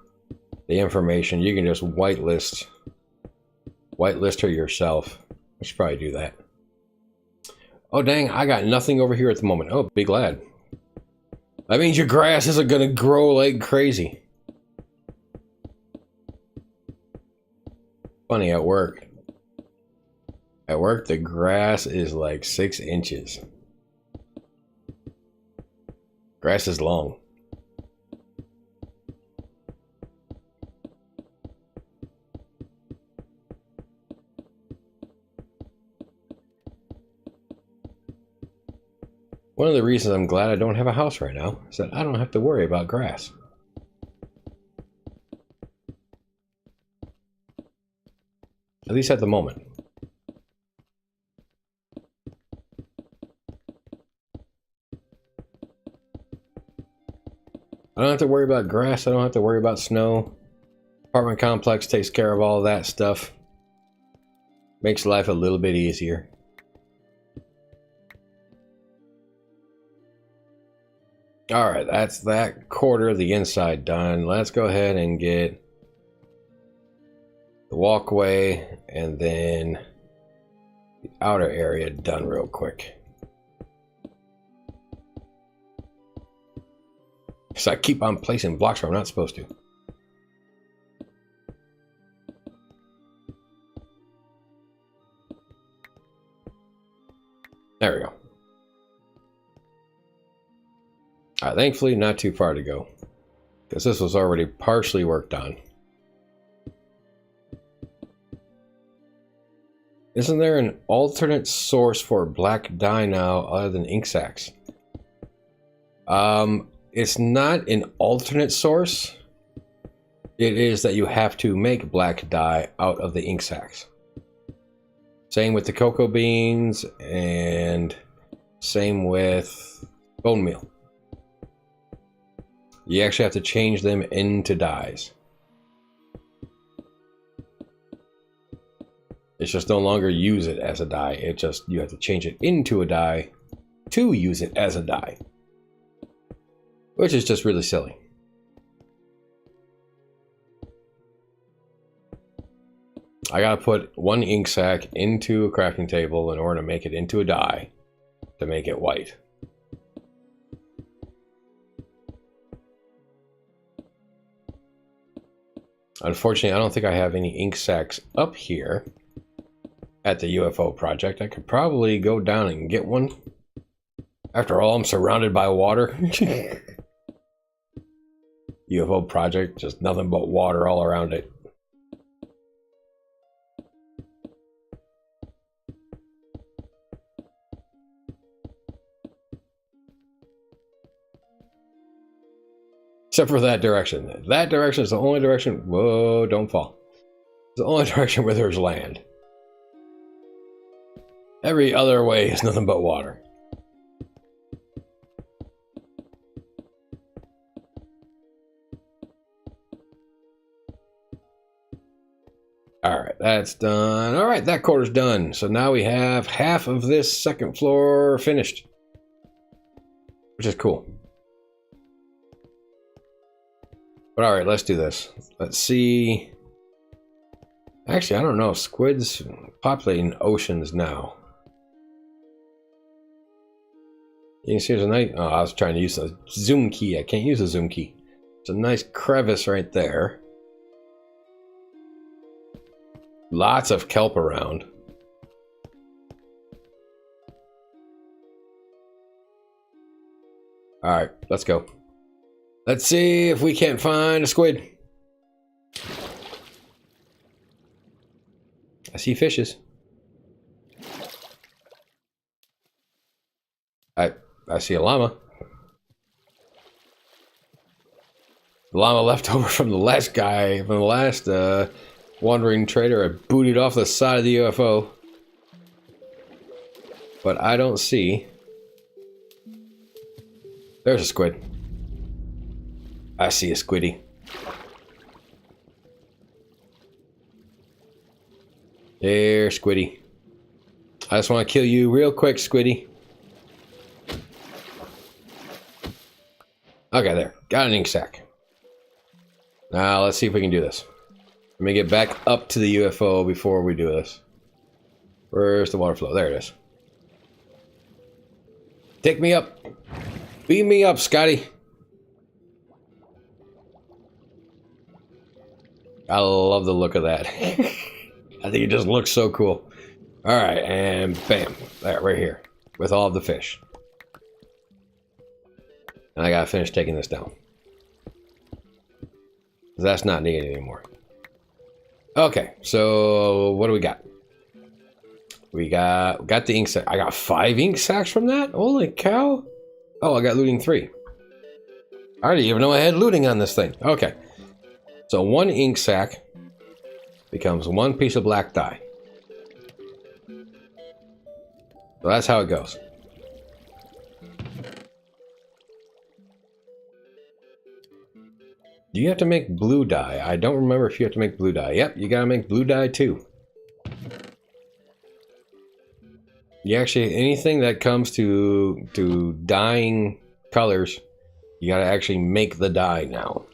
the information, you can just whitelist her yourself. I should probably do that. Oh dang, I got nothing over here at the moment. Oh, be glad. That means your grass isn't gonna grow like crazy. Funny, at work. At work, the grass is like 6 inches. Grass is long. One of the reasons I'm glad I don't have a house right now is that I don't have to worry about grass. At least at the moment. I don't have to worry about grass. I don't have to worry about snow. Apartment complex takes care of all of that stuff. Makes life a little bit easier. Alright, that's that quarter of the inside done. Let's go ahead and get the walkway and then the outer area done real quick. So I keep on placing blocks where I'm not supposed to. There we go. Alright, thankfully not too far to go, because this was already partially worked on. Isn't there an alternate source for black dye now other than ink sacs? It's not an alternate source. It is that you have to make black dye out of the ink sacs. Same with the cocoa beans, and same with bone meal. You actually have to change them into dyes. It's just no longer use it as a dye. It just, you have to change it into a dye to use it as a dye. Which is just really silly. I gotta put one ink sac into a crafting table in order to make it into a dye to make it white. Unfortunately, I don't think I have any ink sacs up here at the UFO project. I could probably go down and get one. After all, I'm surrounded by water. UFO project, just nothing but water all around it. Except for that direction. That direction is the only direction. Whoa, don't fall. It's the only direction where there's land. Every other way is nothing but water. Alright, that's done. Alright, that quarter's done. So now we have half of this second floor finished. Which is cool. But alright, let's do this. Let's see. Actually, I don't know. Squids populating oceans now. You can see there's a nice... Oh, I was trying to use a zoom key. I can't use a zoom key. It's a nice crevice right there. Lots of kelp around. Alright, let's go. Let's see if we can't find a squid. I see fishes. I see a llama. The llama left over from the last guy, from the last wandering trader. I booted off the side of the UFO. But I don't see. There's a squid. I see a squiddy. There, squiddy. I just want to kill you real quick, squiddy. Okay, there. Got an ink sac. Now, let's see if we can do this. Let me get back up to the UFO before we do this. Where's the water flow? There it is. Take me up. Beam me up, Scotty. I love the look of that. I think it just looks so cool. Alright, and bam. There, right here. With all of the fish. And I gotta finish taking this down. That's not needed anymore. Okay, so what do we got? We got the ink sac. I got 5 ink sacs from that? Holy cow. Oh, I got looting 3. I didn't even know I had looting on this thing. Okay. So 1 ink sac becomes 1 piece of black dye. So that's how it goes. Do you have to make blue dye? I don't remember if you have to make blue dye. Yep, you gotta make blue dye too. You actually, anything that comes to dyeing colors, you gotta actually make the dye now.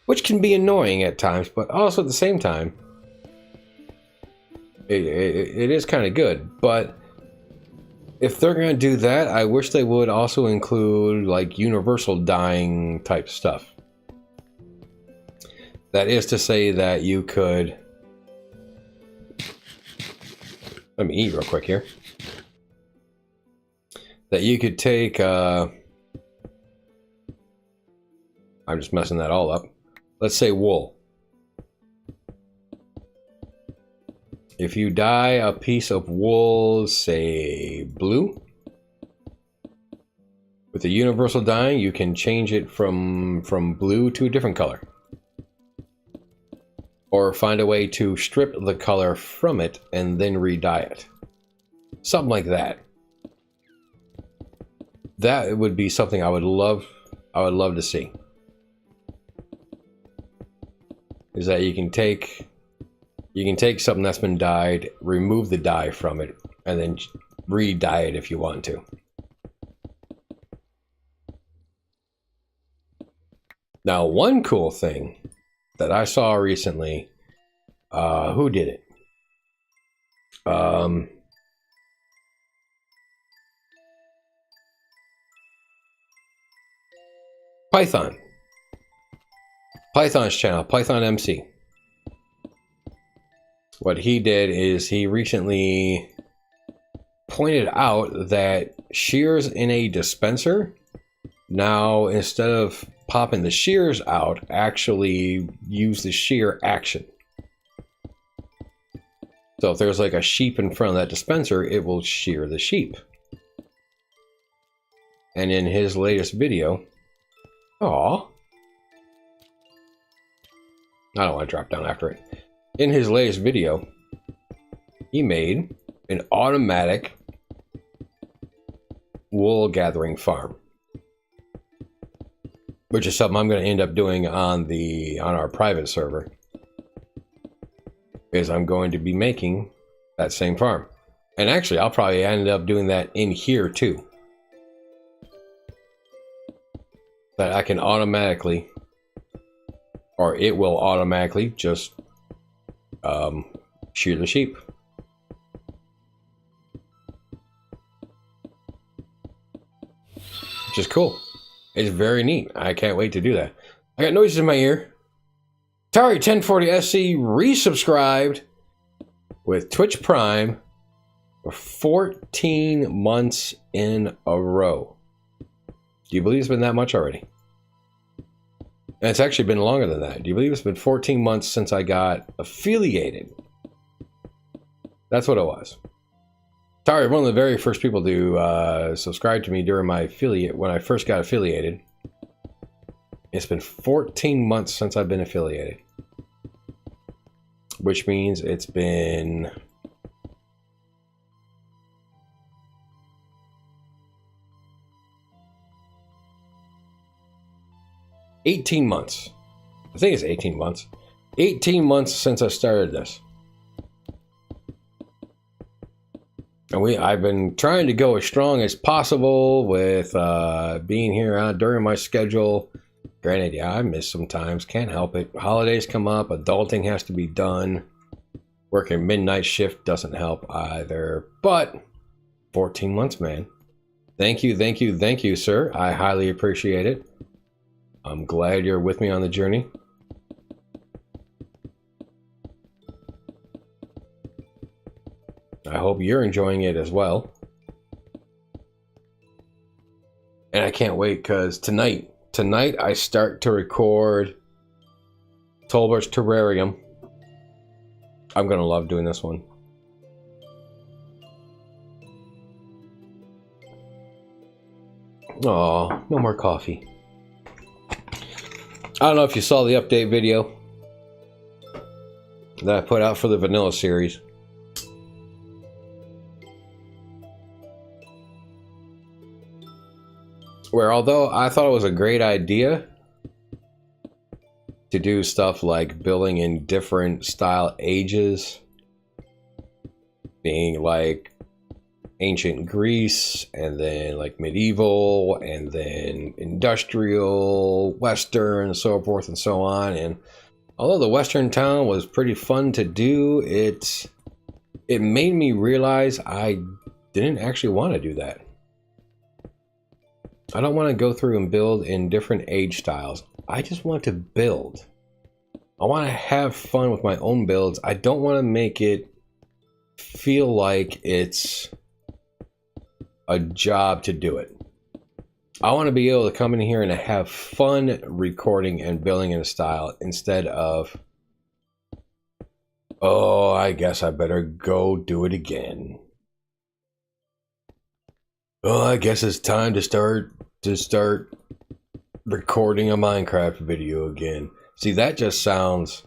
Which can be annoying at times, but also at the same time, it is kind of good. But if they're going to do that, I wish they would also include like universal dyeing type stuff. That is to say that you could... Let me eat real quick here. That you could take... I'm just messing that all up. Let's say wool. If you dye a piece of wool, say blue, with the universal dyeing, you can change it from blue to a different color. Or find a way to strip the color from it and then re-dye it. Something like that. That would be something I would love to see. Is that you can take something that's been dyed, remove the dye from it, and then re-dye it if you want to. Now, one cool thing that I saw recently, who did it? Python's channel, Python MC. What he did is he recently pointed out that shears in a dispenser now, instead of popping the shears out, actually use the shear action. So if there's like a sheep in front of that dispenser, it will shear the sheep. And in his latest video, I don't want to drop down after it. In his latest video, he made an automatic wool gathering farm, which is something I'm going to end up doing on our private server. Is I'm going to be making that same farm, and actually I'll probably end up doing that in here too. That I can automatically, or it will automatically just shear the sheep. Which is cool. It's very neat. I can't wait to do that. I got noises in my ear. Atari 1040SC resubscribed with Twitch Prime for 14 months in a row. Do you believe it's been that much already? And it's actually been longer than that. Do you believe it's been 14 months since I got affiliated? That's what it was. Sorry, one of the very first people to subscribe to me during my affiliate, when I first got affiliated. It's been 14 months since I've been affiliated. Which means it's been... $18 months. I think it's 18 months. 18 months since I started this. And I've been trying to go as strong as possible with being here during my schedule. Granted, yeah, I miss sometimes. Can't help it. Holidays come up. Adulting has to be done. Working midnight shift doesn't help either. But 14 months, man. Thank you, thank you, thank you, sir. I highly appreciate it. I'm glad you're with me on the journey. I hope you're enjoying it as well. And I can't wait because tonight I start to record Tolbert's Terrarium. I'm going to love doing this one. Aw, no more coffee. I don't know if you saw the update video that I put out for the vanilla series. Where although I thought it was a great idea to do stuff like building in different style ages, being like ancient Greece, and then like medieval, and then industrial, Western, so forth and so on. And although the Western town was pretty fun to do, it made me realize I didn't actually want to do that. I don't want to go through and build in different age styles. I just want to build. I want to have fun with my own builds. I don't want to make it feel like it's a job to do it. I want to be able to come in here and have fun recording and building in a style instead of, oh, I guess I better go do it again. Oh, I guess it's time to start recording a Minecraft video again. See, that just sounds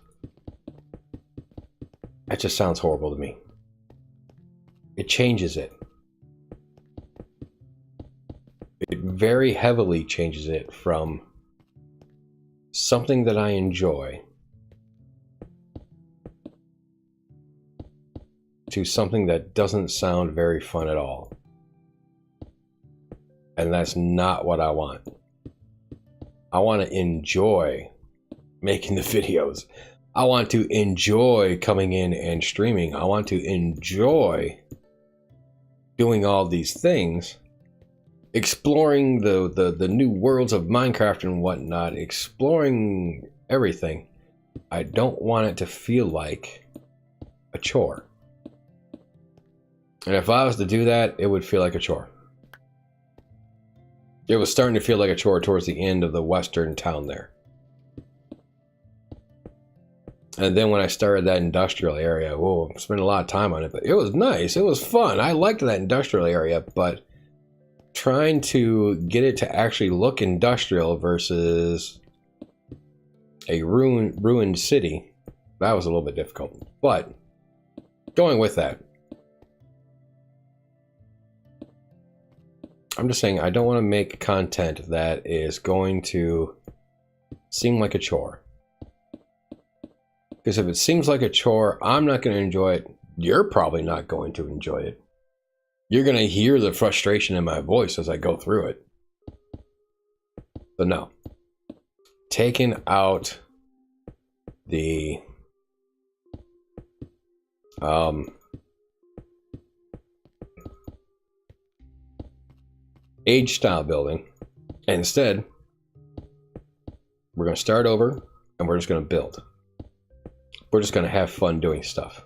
horrible to me. It changes it. It very heavily changes it from something that I enjoy to something that doesn't sound very fun at all. And that's not what I want. I want to enjoy making the videos. I want to enjoy coming in and streaming. I want to enjoy doing all these things, exploring the new worlds of Minecraft and whatnot, exploring everything. I don't want it to feel like a chore. And if I was to do that, it would feel like a chore. It was starting to feel like a chore towards the end of the western town there. And then when I started that industrial area, whoa, I spent a lot of time on it, but it was nice. It was fun. I liked that industrial area, but trying to get it to actually look industrial versus a ruined city, that was a little bit difficult. But going with that, I'm just saying I don't want to make content that is going to seem like a chore. Because if it seems like a chore, I'm not going to enjoy it. You're probably not going to enjoy it. You're going to hear the frustration in my voice as I go through it. But no. Taking out the age style building, and instead we're going to start over and we're just going to build. We're just going to have fun doing stuff.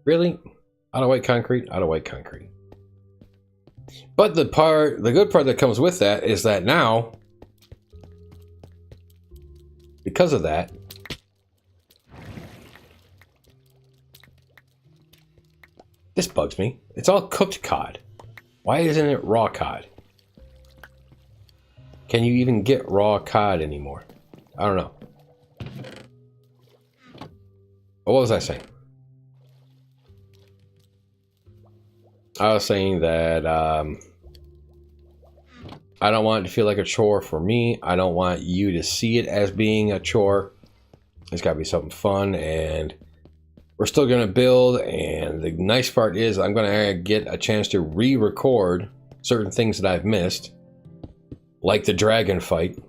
Really? Out of white concrete? Out of white concrete. But the good part that comes with that is that now, because of that, this bugs me. It's all cooked cod. Why isn't it raw cod? Can you even get raw cod anymore? I don't know. What was I saying? I was saying that I don't want it to feel like a chore for me. I don't want you to see it as being a chore. It's got to be something fun, and we're still going to build. And the nice part is I'm going to get a chance to re-record certain things that I've missed, like the dragon fight.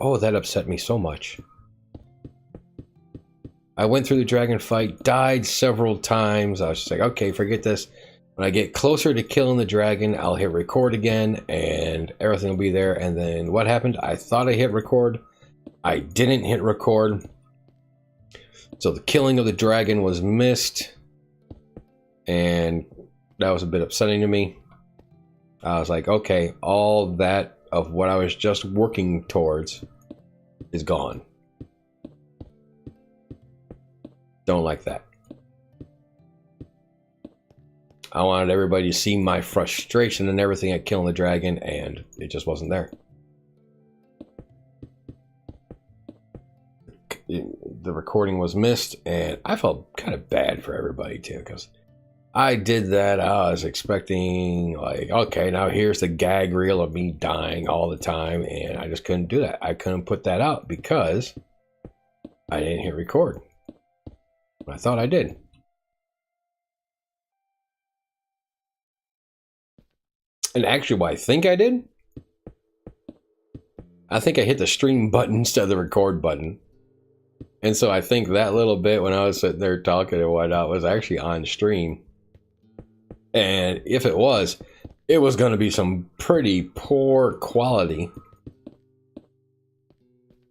Oh, that upset me so much. I went through the dragon fight, died several times. I was just like, okay, forget this. When I get closer to killing the dragon, I'll hit record again and everything will be there. And then what happened? I thought I hit record. I didn't hit record. So the killing of the dragon was missed. And that was a bit upsetting to me. I was like, okay, all that of what I was just working towards is gone. Don't like that. I wanted everybody to see my frustration and everything at killing the dragon, and it just wasn't there. The recording was missed, and I felt kind of bad for everybody too, because I did that. I was expecting, like, okay, now here's the gag reel of me dying all the time, and I just couldn't do that. I couldn't put that out because I didn't hit record. I thought I did. And actually, what I think I did, I think I hit the stream button instead of the record button. And so I think that little bit when I was sitting there talking and whatnot was actually on stream. And if it was going to be some pretty poor quality.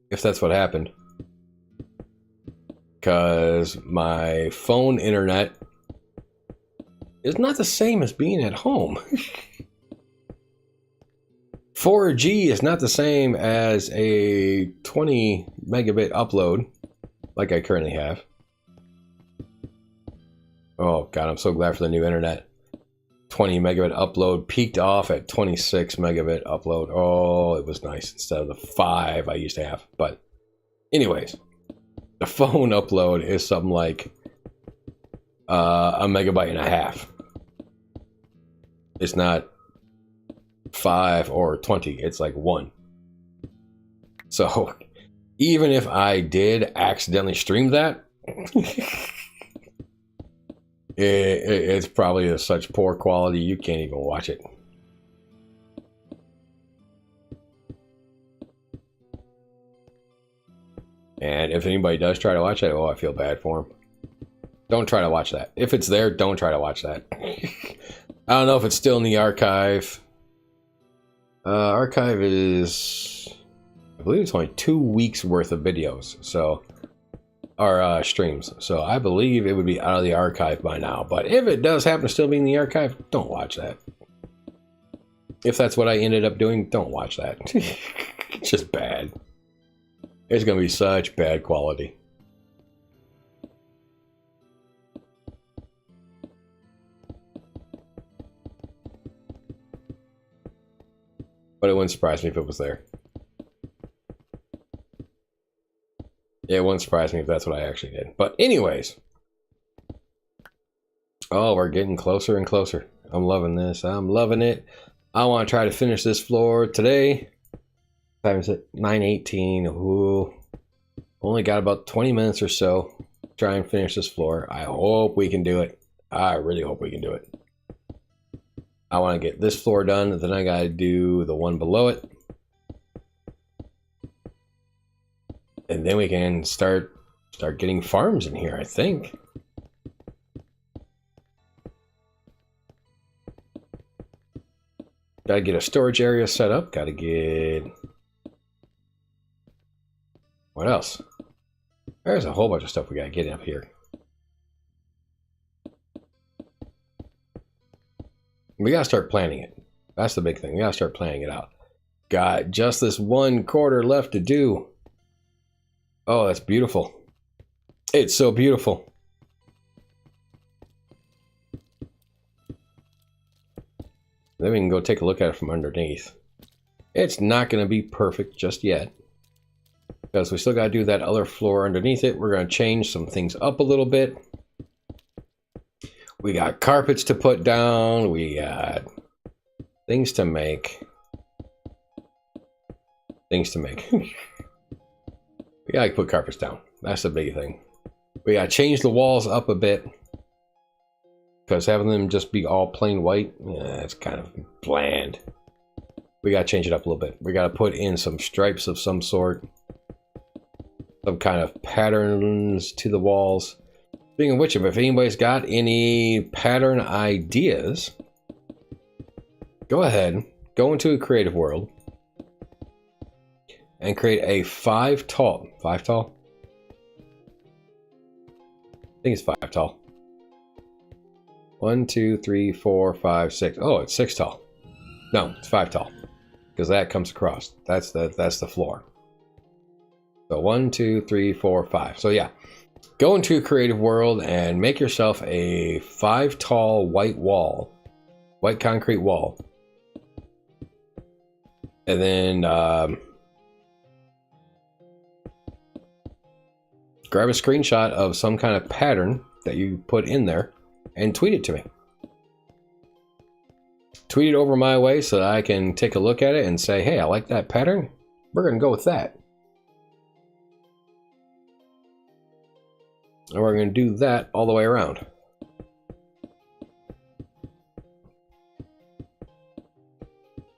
If that's what happened. Because my phone internet is not the same as being at home. 4G is not the same as a 20 megabit upload like I currently have. Oh god, I'm so glad for the new internet. 20 megabit upload peaked off at 26 megabit upload. Oh, it was nice instead of the 5 I used to have. But anyways, the phone upload is something like a megabyte and a half. It's not 5 or 20, it's like 1. So even if I did accidentally stream that, it's probably of such poor quality you can't even watch it. And if anybody does try to watch it, oh, I feel bad for them. Don't try to watch that. If it's there, don't try to watch that. I don't know if it's still in the archive. Archive is, I believe it's only 2 weeks worth of videos, so, or streams. So I believe it would be out of the archive by now. But if it does happen to still be in the archive, don't watch that. If that's what I ended up doing, don't watch that. It's just bad. It's going to be such bad quality. But it wouldn't surprise me if it was there. Yeah, it wouldn't surprise me if that's what I actually did. But anyways. Oh, we're getting closer and closer. I'm loving this. I'm loving it. I want to try to finish this floor today. What time is it? 9:18. Ooh. Only got about 20 minutes or so to try and finish this floor. I hope we can do it. I really hope we can do it. I want to get this floor done, then I got to do the one below it. And then we can start getting farms in here, I think. Got to get a storage area set up. Got to get... What else? There's a whole bunch of stuff we got to get up here. We gotta start planning it. That's the big thing. We gotta start planning it out. Got just this 1 quarter left to do. Oh, that's beautiful. It's so beautiful. Then we can go take a look at it from underneath. It's not gonna be perfect just yet, because we still gotta do that other floor underneath it. We're gonna change some things up a little bit. We got carpets to put down. We got things to make. Things to make. We gotta put carpets down. That's the big thing. We gotta change the walls up a bit, because having them just be all plain white, it's kind of bland. We gotta change it up a little bit. We gotta put in some stripes of some sort. Some kind of patterns to the walls. Speaking of which, if anybody's got any pattern ideas, go ahead, go into a creative world and create a 5 tall. 5 tall? I think it's 5 tall. 1, 2, 3, 4, 5, 6. Oh, it's 6 tall. No, it's 5 tall, because that comes across. That's the floor. So 1, 2, 3, 4, 5. So yeah. Go into a creative world and make yourself a 5 tall white wall, white concrete wall. And then grab a screenshot of some kind of pattern that you put in there and tweet it to me. Tweet it over my way so that I can take a look at it and say, hey, I like that pattern. We're going to go with that. And we're going to do that all the way around.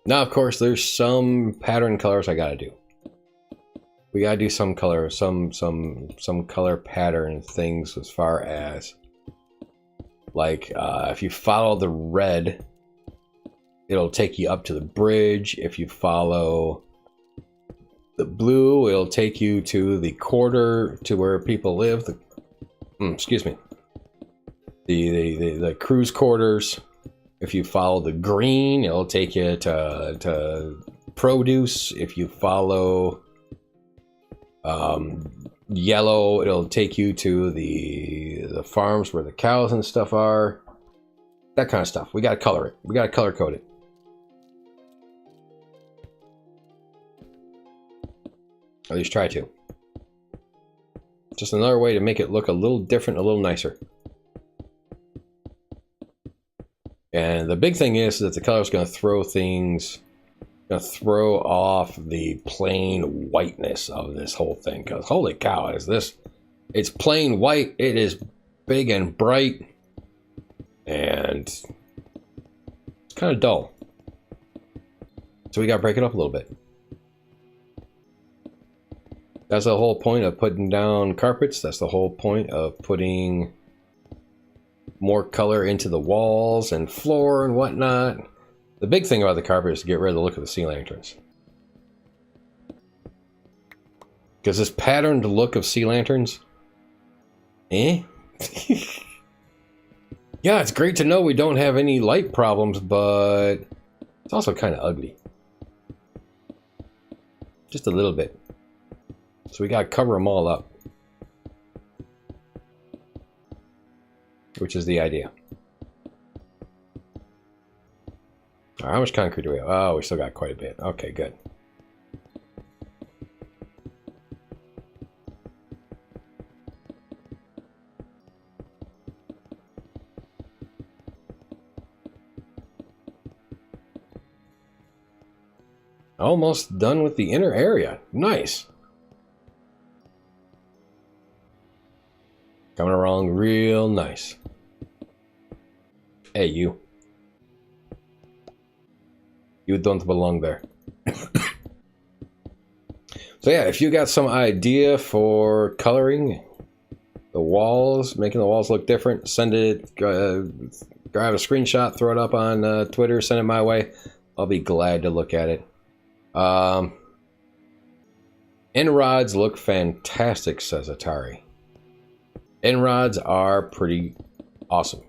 Now, of course, there's some pattern colors I got to do. We got to do some color, some color pattern things as far as Like if you follow the red, it'll take you up to the bridge. If you follow the blue, it'll take you to the quarter, to where people live. Excuse me. The cruise quarters. If you follow the green, it'll take you to produce. If you follow yellow, it'll take you to the farms where the cows and stuff are. That kind of stuff. We gotta color it. We gotta color code it. At least try to. Just another way to make it look a little different, a little nicer. And the big thing is that the color is going to throw things, going to throw off the plain whiteness of this whole thing. Because holy cow, is this? It's plain white. It is big and bright, and it's kind of dull. So we got to break it up a little bit. That's the whole point of putting down carpets. That's the whole point of putting more color into the walls and floor and whatnot. The big thing about the carpet is to get rid of the look of the sea lanterns. Because this patterned look of sea lanterns, yeah, it's great to know we don't have any light problems, but it's also kind of ugly. Just a little bit. So we gotta cover them all up. Which is the idea. All right, how much concrete do we have? Oh, we still got quite a bit. Okay, good. Almost done with the inner area. Nice. Coming along real nice. Hey, you. You don't belong there. So yeah, if you got some idea for coloring the walls, making the walls look different, send it, grab a screenshot, throw it up on Twitter, send it my way. I'll be glad to look at it. End rods look fantastic, says Atari. End rods are pretty awesome.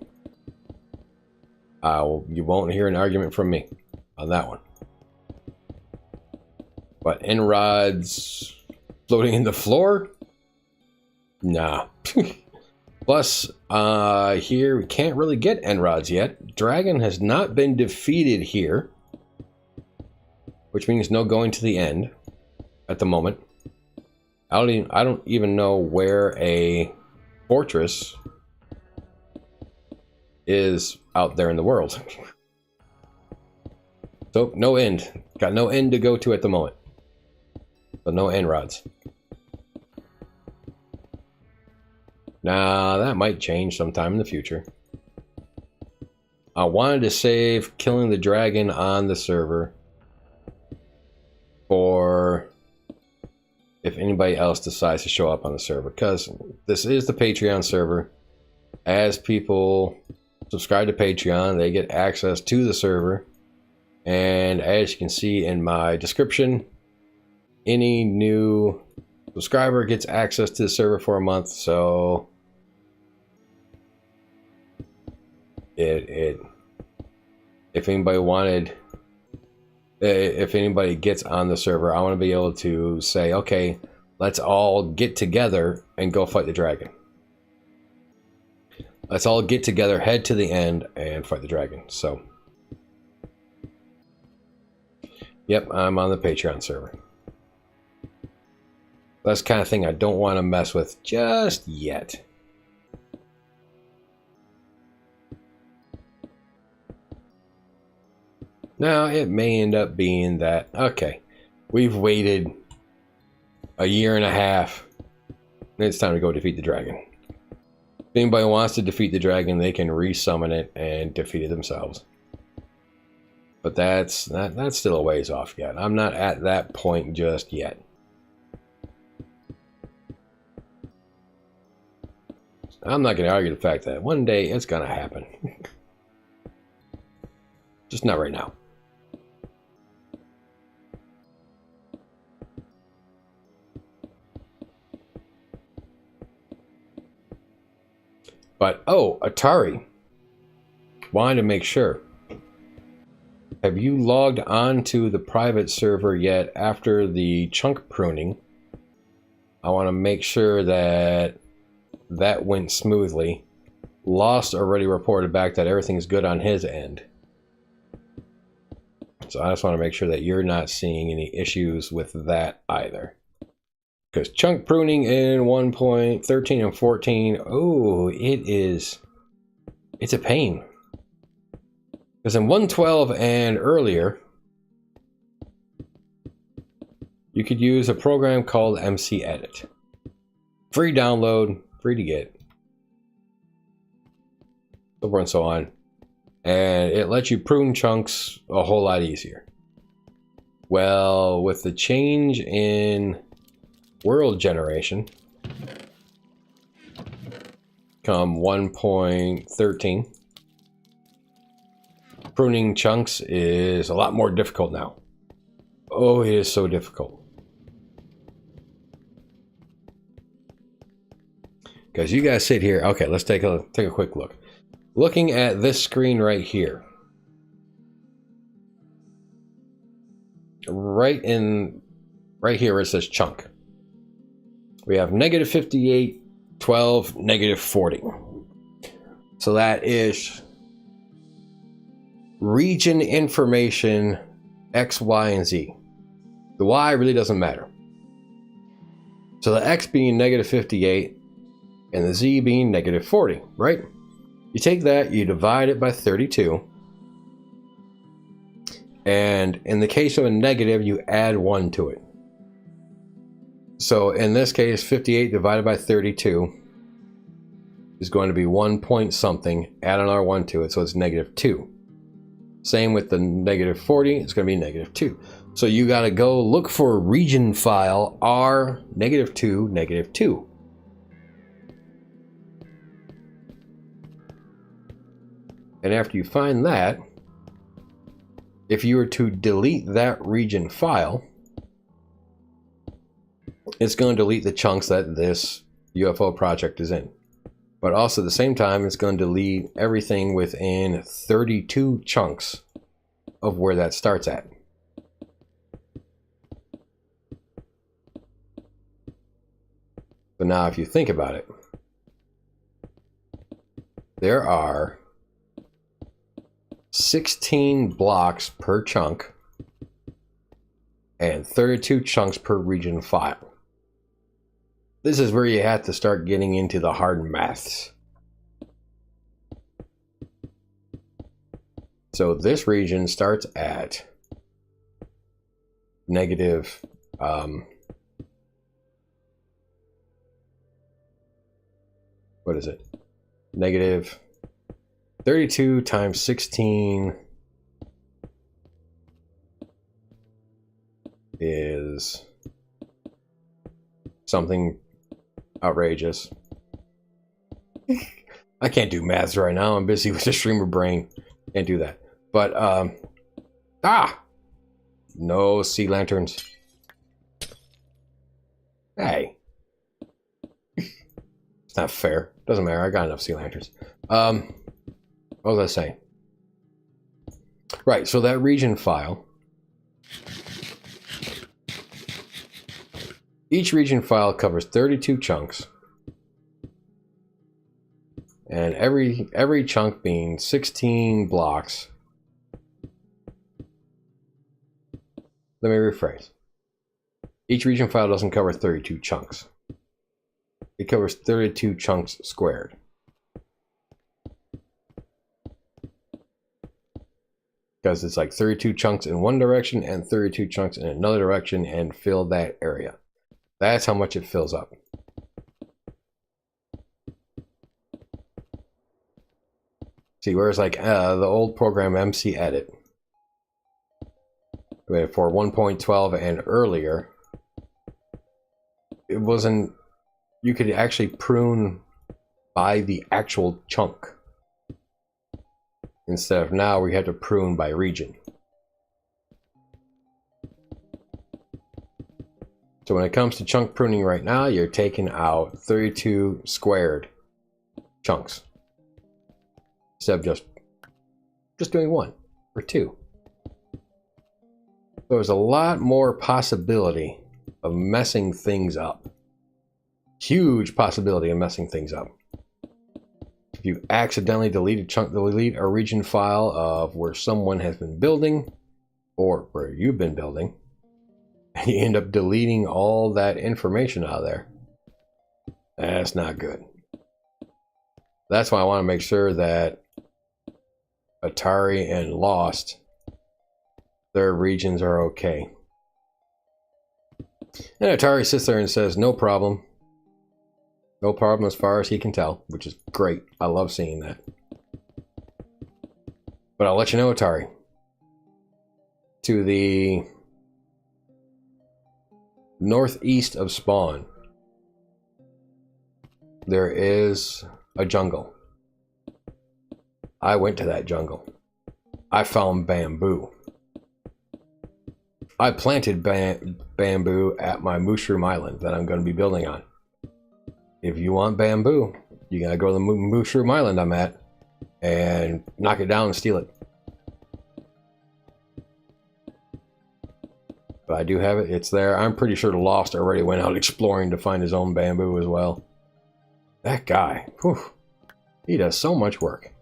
You won't hear an argument from me on that one. But end rods floating in the floor? Nah. Plus, here we can't really get end rods yet. Dragon has not been defeated here, which means no going to the end at the moment. I don't even know where a fortress is out there in the world. So no end. Got no end to go to at the moment. But no end rods. Now that might change sometime in the future. I wanted to save killing the dragon on the server for if anybody else decides to show up on the server, because this is the Patreon server. As people subscribe to Patreon, they get access to the server, and as you can see in my description, any new subscriber gets access to the server for a month. So if anybody wanted, if anybody gets on the server, I want to be able to say, okay, let's all get together and go fight the dragon. Let's all get together, head to the end, and fight the dragon. So, yep, I'm on the Patreon server. That's the kind of thing I don't want to mess with just yet. Now, it may end up being that, okay, we've waited a year and a half, and it's time to go defeat the dragon. If anybody wants to defeat the dragon, they can resummon it and defeat it themselves. But that's still a ways off yet. I'm not at that point just yet. I'm not going to argue the fact that one day it's going to happen. Just not right now. But, oh, Atari. Wanted to make sure. Have you logged on to the private server yet after the chunk pruning? I want to make sure that that went smoothly. Lost already reported back that everything's good on his end. So I just want to make sure that you're not seeing any issues with that either. Because chunk pruning in 1.13 and 14, oh, it's a pain. Because in 1.12 and earlier, you could use a program called MC Edit. Free download, free to get. So forth and so on. And it lets you prune chunks a whole lot easier. Well, with the change in world generation, come 1.13, pruning chunks is a lot more difficult now. Oh, it is so difficult. Because you guys sit here. Okay, let's take a quick look. Looking at this screen right here. Right here where it says chunk. We have -58, 12, -40. So that is region information X, Y, and Z. The Y really doesn't matter. So the X being -58 and the Z being -40, right? You take that, you divide it by 32. And in the case of a negative, you add 1 to it. So in this case, 58 divided by 32 is going to be 1 point something. Add another 1 to it, so it's -2. Same with the -40, it's going to be -2. So you got to go look for a region file R -2 -2. And after you find that, if you were to delete that region file, it's going to delete the chunks that this UFO project is in. But also at the same time, it's going to delete everything within 32 chunks of where that starts at. So now if you think about it, there are 16 blocks per chunk and 32 chunks per region file. This is where you have to start getting into the hard maths. So this region starts at negative what is it? Negative 32 times 16 is something outrageous. I can't do maths right now. I'm busy with the streamer brain. Can't do that. But no sea lanterns. Hey. It's not fair. Doesn't matter. I got enough sea lanterns. What was I saying? Right, so that region file. Each region file covers 32 chunks. And every chunk being 16 blocks. Let me rephrase. Each region file doesn't cover 32 chunks. It covers 32 chunks squared. Because it's like 32 chunks in one direction and 32 chunks in another direction and fill that area. That's how much it fills up. See, whereas like the old program MC Edit, for 1.12 and earlier, it wasn't, you could actually prune by the actual chunk, instead of now we have to prune by region. So when it comes to chunk pruning right now, you're taking out 32 squared chunks instead of just doing 1 or 2. So there's a lot more possibility of messing things up. Huge possibility of messing things up. If you accidentally delete a region file of where someone has been building or where you've been building, and you end up deleting all that information out of there, that's not good. That's why I want to make sure that Atari and Lost, their regions are okay. And Atari sits there and says, no problem. No problem as far as he can tell, which is great. I love seeing that. But I'll let you know, Atari. To the northeast of Spawn, there is a jungle. I went to that jungle. I found bamboo. I planted bamboo at my mushroom island that I'm going to be building on. If you want bamboo, you gotta go to the mushroom island I'm at and knock it down and steal it. But I do have it. It's there. I'm pretty sure Lost already went out exploring to find his own bamboo as well. That guy, whew, he does so much work.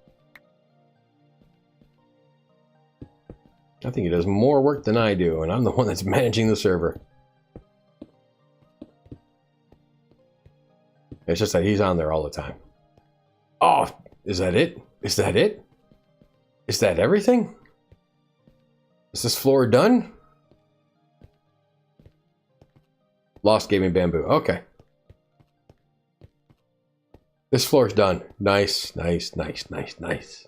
I think he does more work than I do, and I'm the one that's managing the server. It's just that he's on there all the time. Oh, is that it? Is that it? Is that everything? Is this floor done? Lost gave me bamboo. Okay. This floor's done. Nice, nice, nice, nice, nice.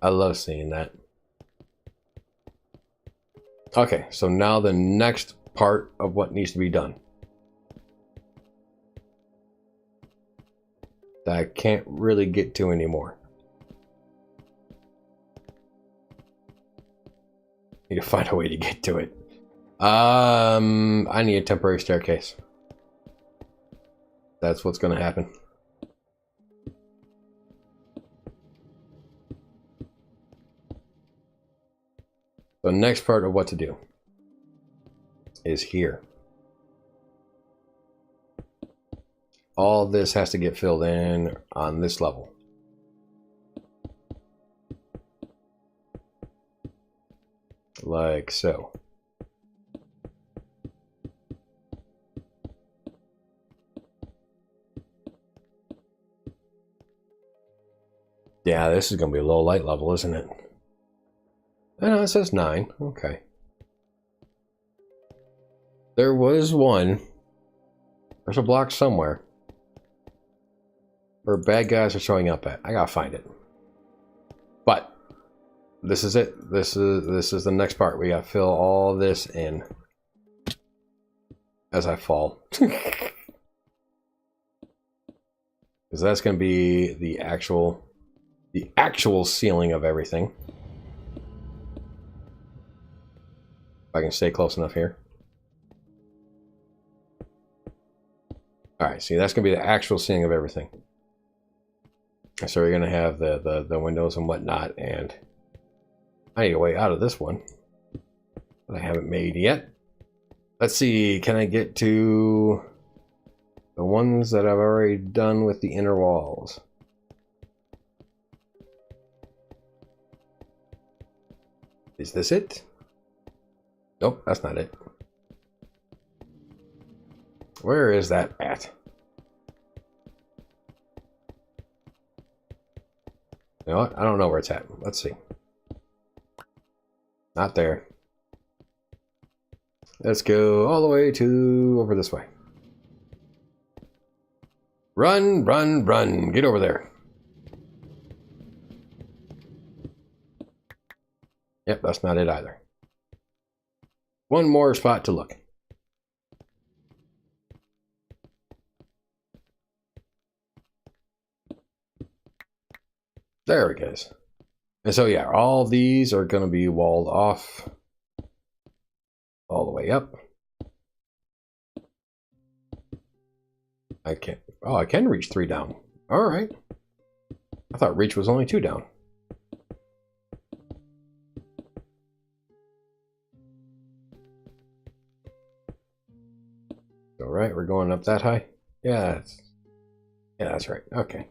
I love seeing that. Okay, so now the next part of what needs to be done. That I can't really get to anymore. Need to find a way to get to it. I need a temporary staircase. That's what's going to happen. The next part of what to do is here. All this has to get filled in on this level. Like so. Yeah, this is going to be a low light level, isn't it? No, it says 9. Okay. There was one. There's a block somewhere where bad guys are showing up at. I gotta find it. But this is it. This is the next part. We gotta fill all this in as I fall. Because that's gonna be the actual ceiling of everything. If I can stay close enough here. Alright, see, that's going to be the actual ceiling of everything. So we're going to have the windows and whatnot, and I need a way out of this one that I haven't made yet. Let's see, can I get to the ones that I've already done with the inner walls? Is this it? Nope, that's not it. Where is that at? You know what? I don't know where it's at. Let's see. Not there. Let's go all the way to over this way. Run, run, run. Get over there. Yep, that's not it either. One more spot to look. There it goes. And so yeah, all these are going to be walled off all the way up. I can't. Oh, I can reach 3 down. All right. I thought reach was only 2 down. All right, we're going up that high. Yeah, that's right. Okay.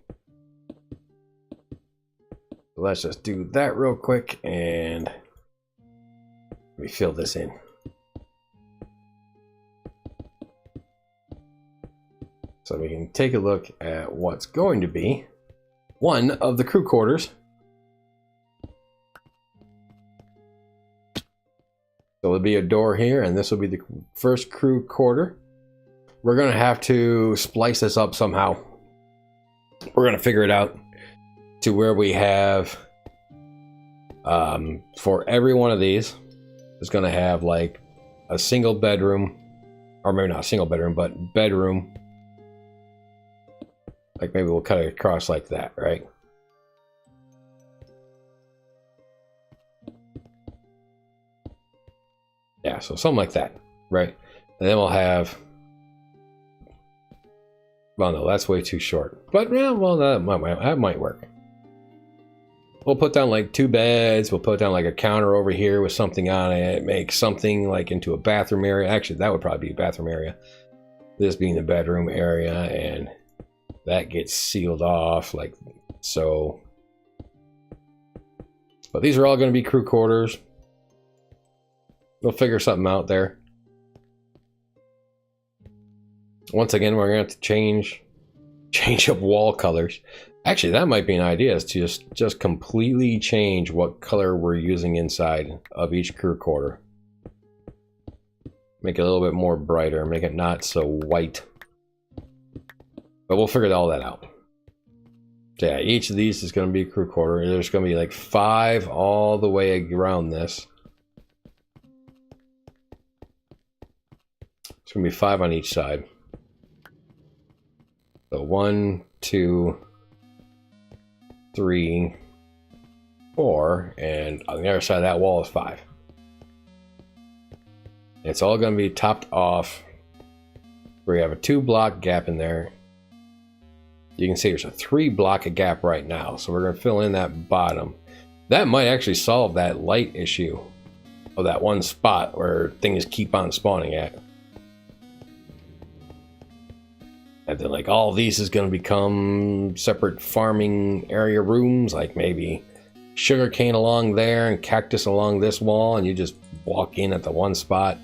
So let's just do that real quick and let me fill this in. So we can take a look at what's going to be one of the crew quarters. So there'll be a door here, and this will be the first crew quarter. We're going to have to splice this up somehow. We're going to figure it out to where we have, for every one of these, is going to have like a single bedroom, or maybe not a single bedroom, but bedroom. Like maybe we'll cut it across like that, right? Yeah, so something like that, right? And then we'll have, well, no, that's way too short. But yeah, well, that might work. We'll put down like 2 beds. We'll put down like a counter over here with something on it. Make something like into a bathroom area. Actually, that would probably be a bathroom area. This being the bedroom area, and that gets sealed off like so. But these are all going to be crew quarters. We'll figure something out there. Once again, we're going to have to change up wall colors. Actually, that might be an idea, is to just completely change what color we're using inside of each crew quarter. Make it a little bit more brighter, make it not so white. But we'll figure all that out. So yeah, each of these is going to be a crew quarter. There's going to be like 5 all the way around this. It's going to be 5 on each side. So 1, 2, 3, 4, and on the other side of that wall is 5. It's all going to be topped off. We have a 2-block gap in there. You can see there's a 3-block gap right now, so we're going to fill in that bottom. That might actually solve that light issue of that one spot where things keep on spawning at. And then like all these is going to become separate farming area rooms, like maybe sugarcane along there and cactus along this wall, and you just walk in at the one spot.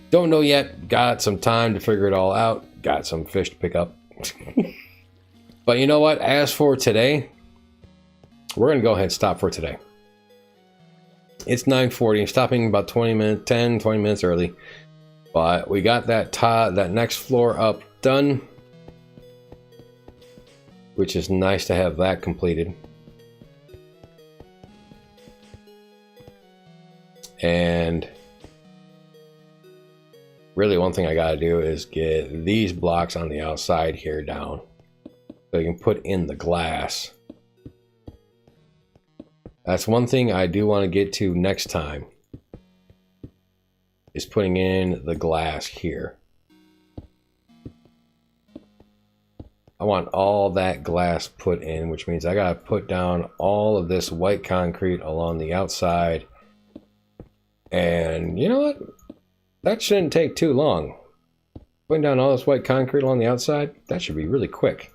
Don't know yet. Got some time to figure it all out. Got some fish to pick up. But you know what? As for today, we're going to go ahead and stop for today. It's 9:40. I'm stopping about 20 minutes early. But we got that next floor up done, which is nice to have that completed. And really one thing I got to do is get these blocks on the outside here down, so you can put in the glass. That's one thing I do want to get to next time, is putting in the glass here. I want all that glass put in, which means I got to put down all of this white concrete along the outside. And you know what? That shouldn't take too long. Putting down all this white concrete along the outside, that should be really quick.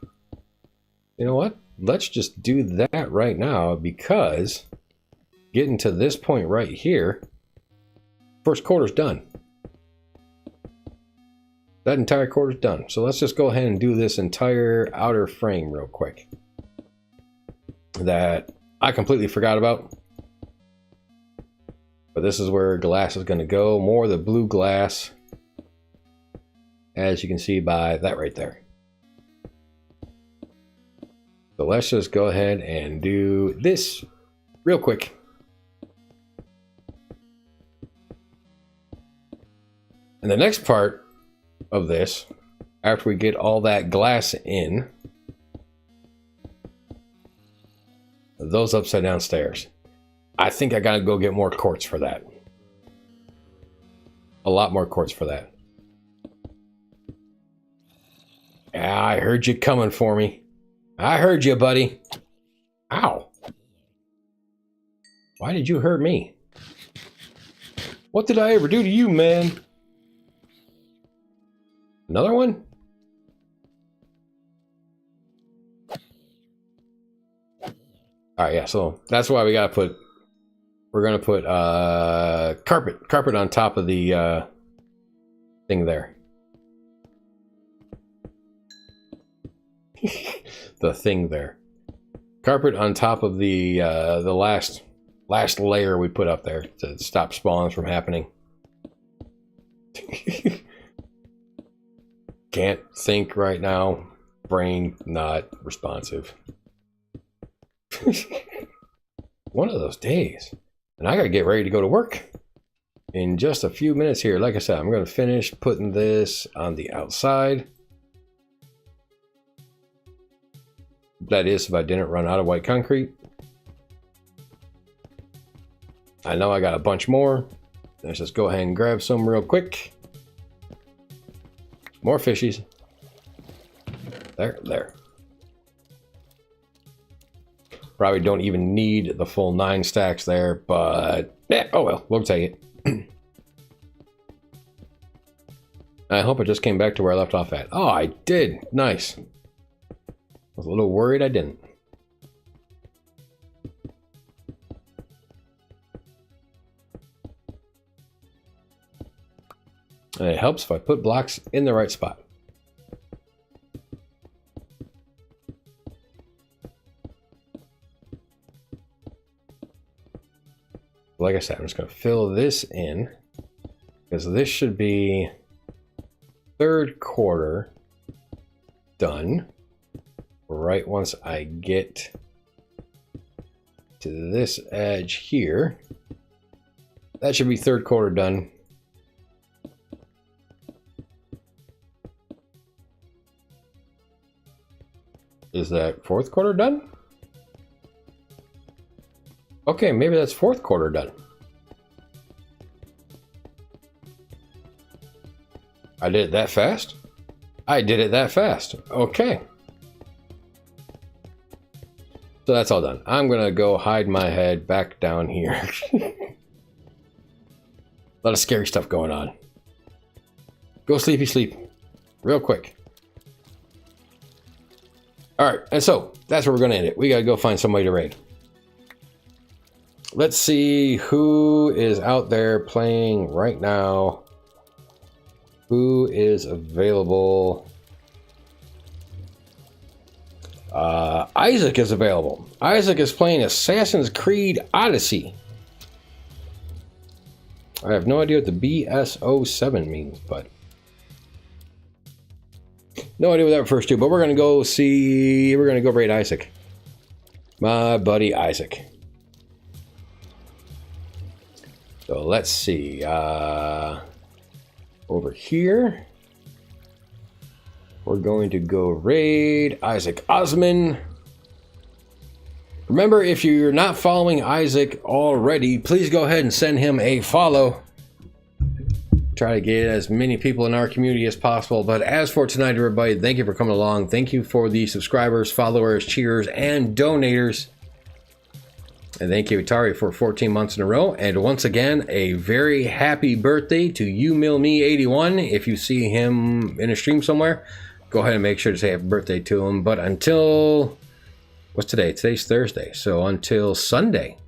You know what? Let's just do that right now, because getting to this point right here, first quarter's done. That entire quarter's done. So let's just go ahead and do this entire outer frame real quick that I completely forgot about. But this is where glass is going to go. More of the blue glass, as you can see by that right there. So let's just go ahead and do this real quick. And the next part of this, after we get all that glass in, those upside down stairs. I think I gotta go get more quartz for that. A lot more quartz for that. Yeah, I heard you coming for me. I heard you, buddy. Ow. Why did you hurt me? What did I ever do to you, man? Another one? Alright, yeah, so that's why we gotta put... We're gonna put carpet on top of the thing there. The thing there. Carpet on top of the last layer we put up there to stop spawns from happening. Can't think right now. Brain not responsive. One of those days. And I gotta get ready to go to work in just a few minutes here. Like I said, I'm gonna finish putting this on the outside. That is if I didn't run out of white concrete. I know I got a bunch more. Let's just go ahead and grab some real quick. More fishies. There. Probably don't even need the full 9 stacks there, but yeah, oh well, we'll take it. I hope I just came back to where I left off at. Oh, I did. Nice. I was a little worried I didn't. And it helps if I put blocks in the right spot. Like I said, I'm just going to fill this in because this should be 3rd quarter done. Right once I get to this edge here, that should be 3rd quarter done. Is that 4th quarter done? Okay, maybe that's 4th quarter done. I did it that fast? I did it that fast. Okay. So that's all done. I'm gonna go hide my head back down here. A lot of scary stuff going on. Go sleepy sleep. Real quick. Alright, and so that's where we're gonna end it. We gotta go find somebody to raid. Let's see who is out there playing right now. Who is available? Isaac is available. Isaac is playing Assassin's Creed Odyssey. I have no idea what the BS07 means, but no idea what that refers to. But we're gonna go see. We're gonna go raid Isaac, my buddy Isaac. So let's see. Over here, we're going to go raid Isaac Osman. Remember, if you're not following Isaac already, please go ahead and send him a follow. Try to get as many people in our community as possible. But as for tonight, everybody, thank you for coming along. Thank you for the subscribers, followers, cheers, and donators. And thank you, Atari, for 14 months in a row. And once again, a very happy birthday to YouMillMe81. If you see him in a stream somewhere, go ahead and make sure to say happy birthday to him. But until... what's today? Today's Thursday. So until Sunday.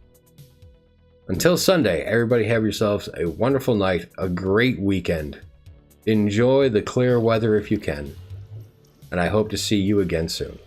Until Sunday, everybody have yourselves a wonderful night, a great weekend. Enjoy the clear weather if you can. And I hope to see you again soon.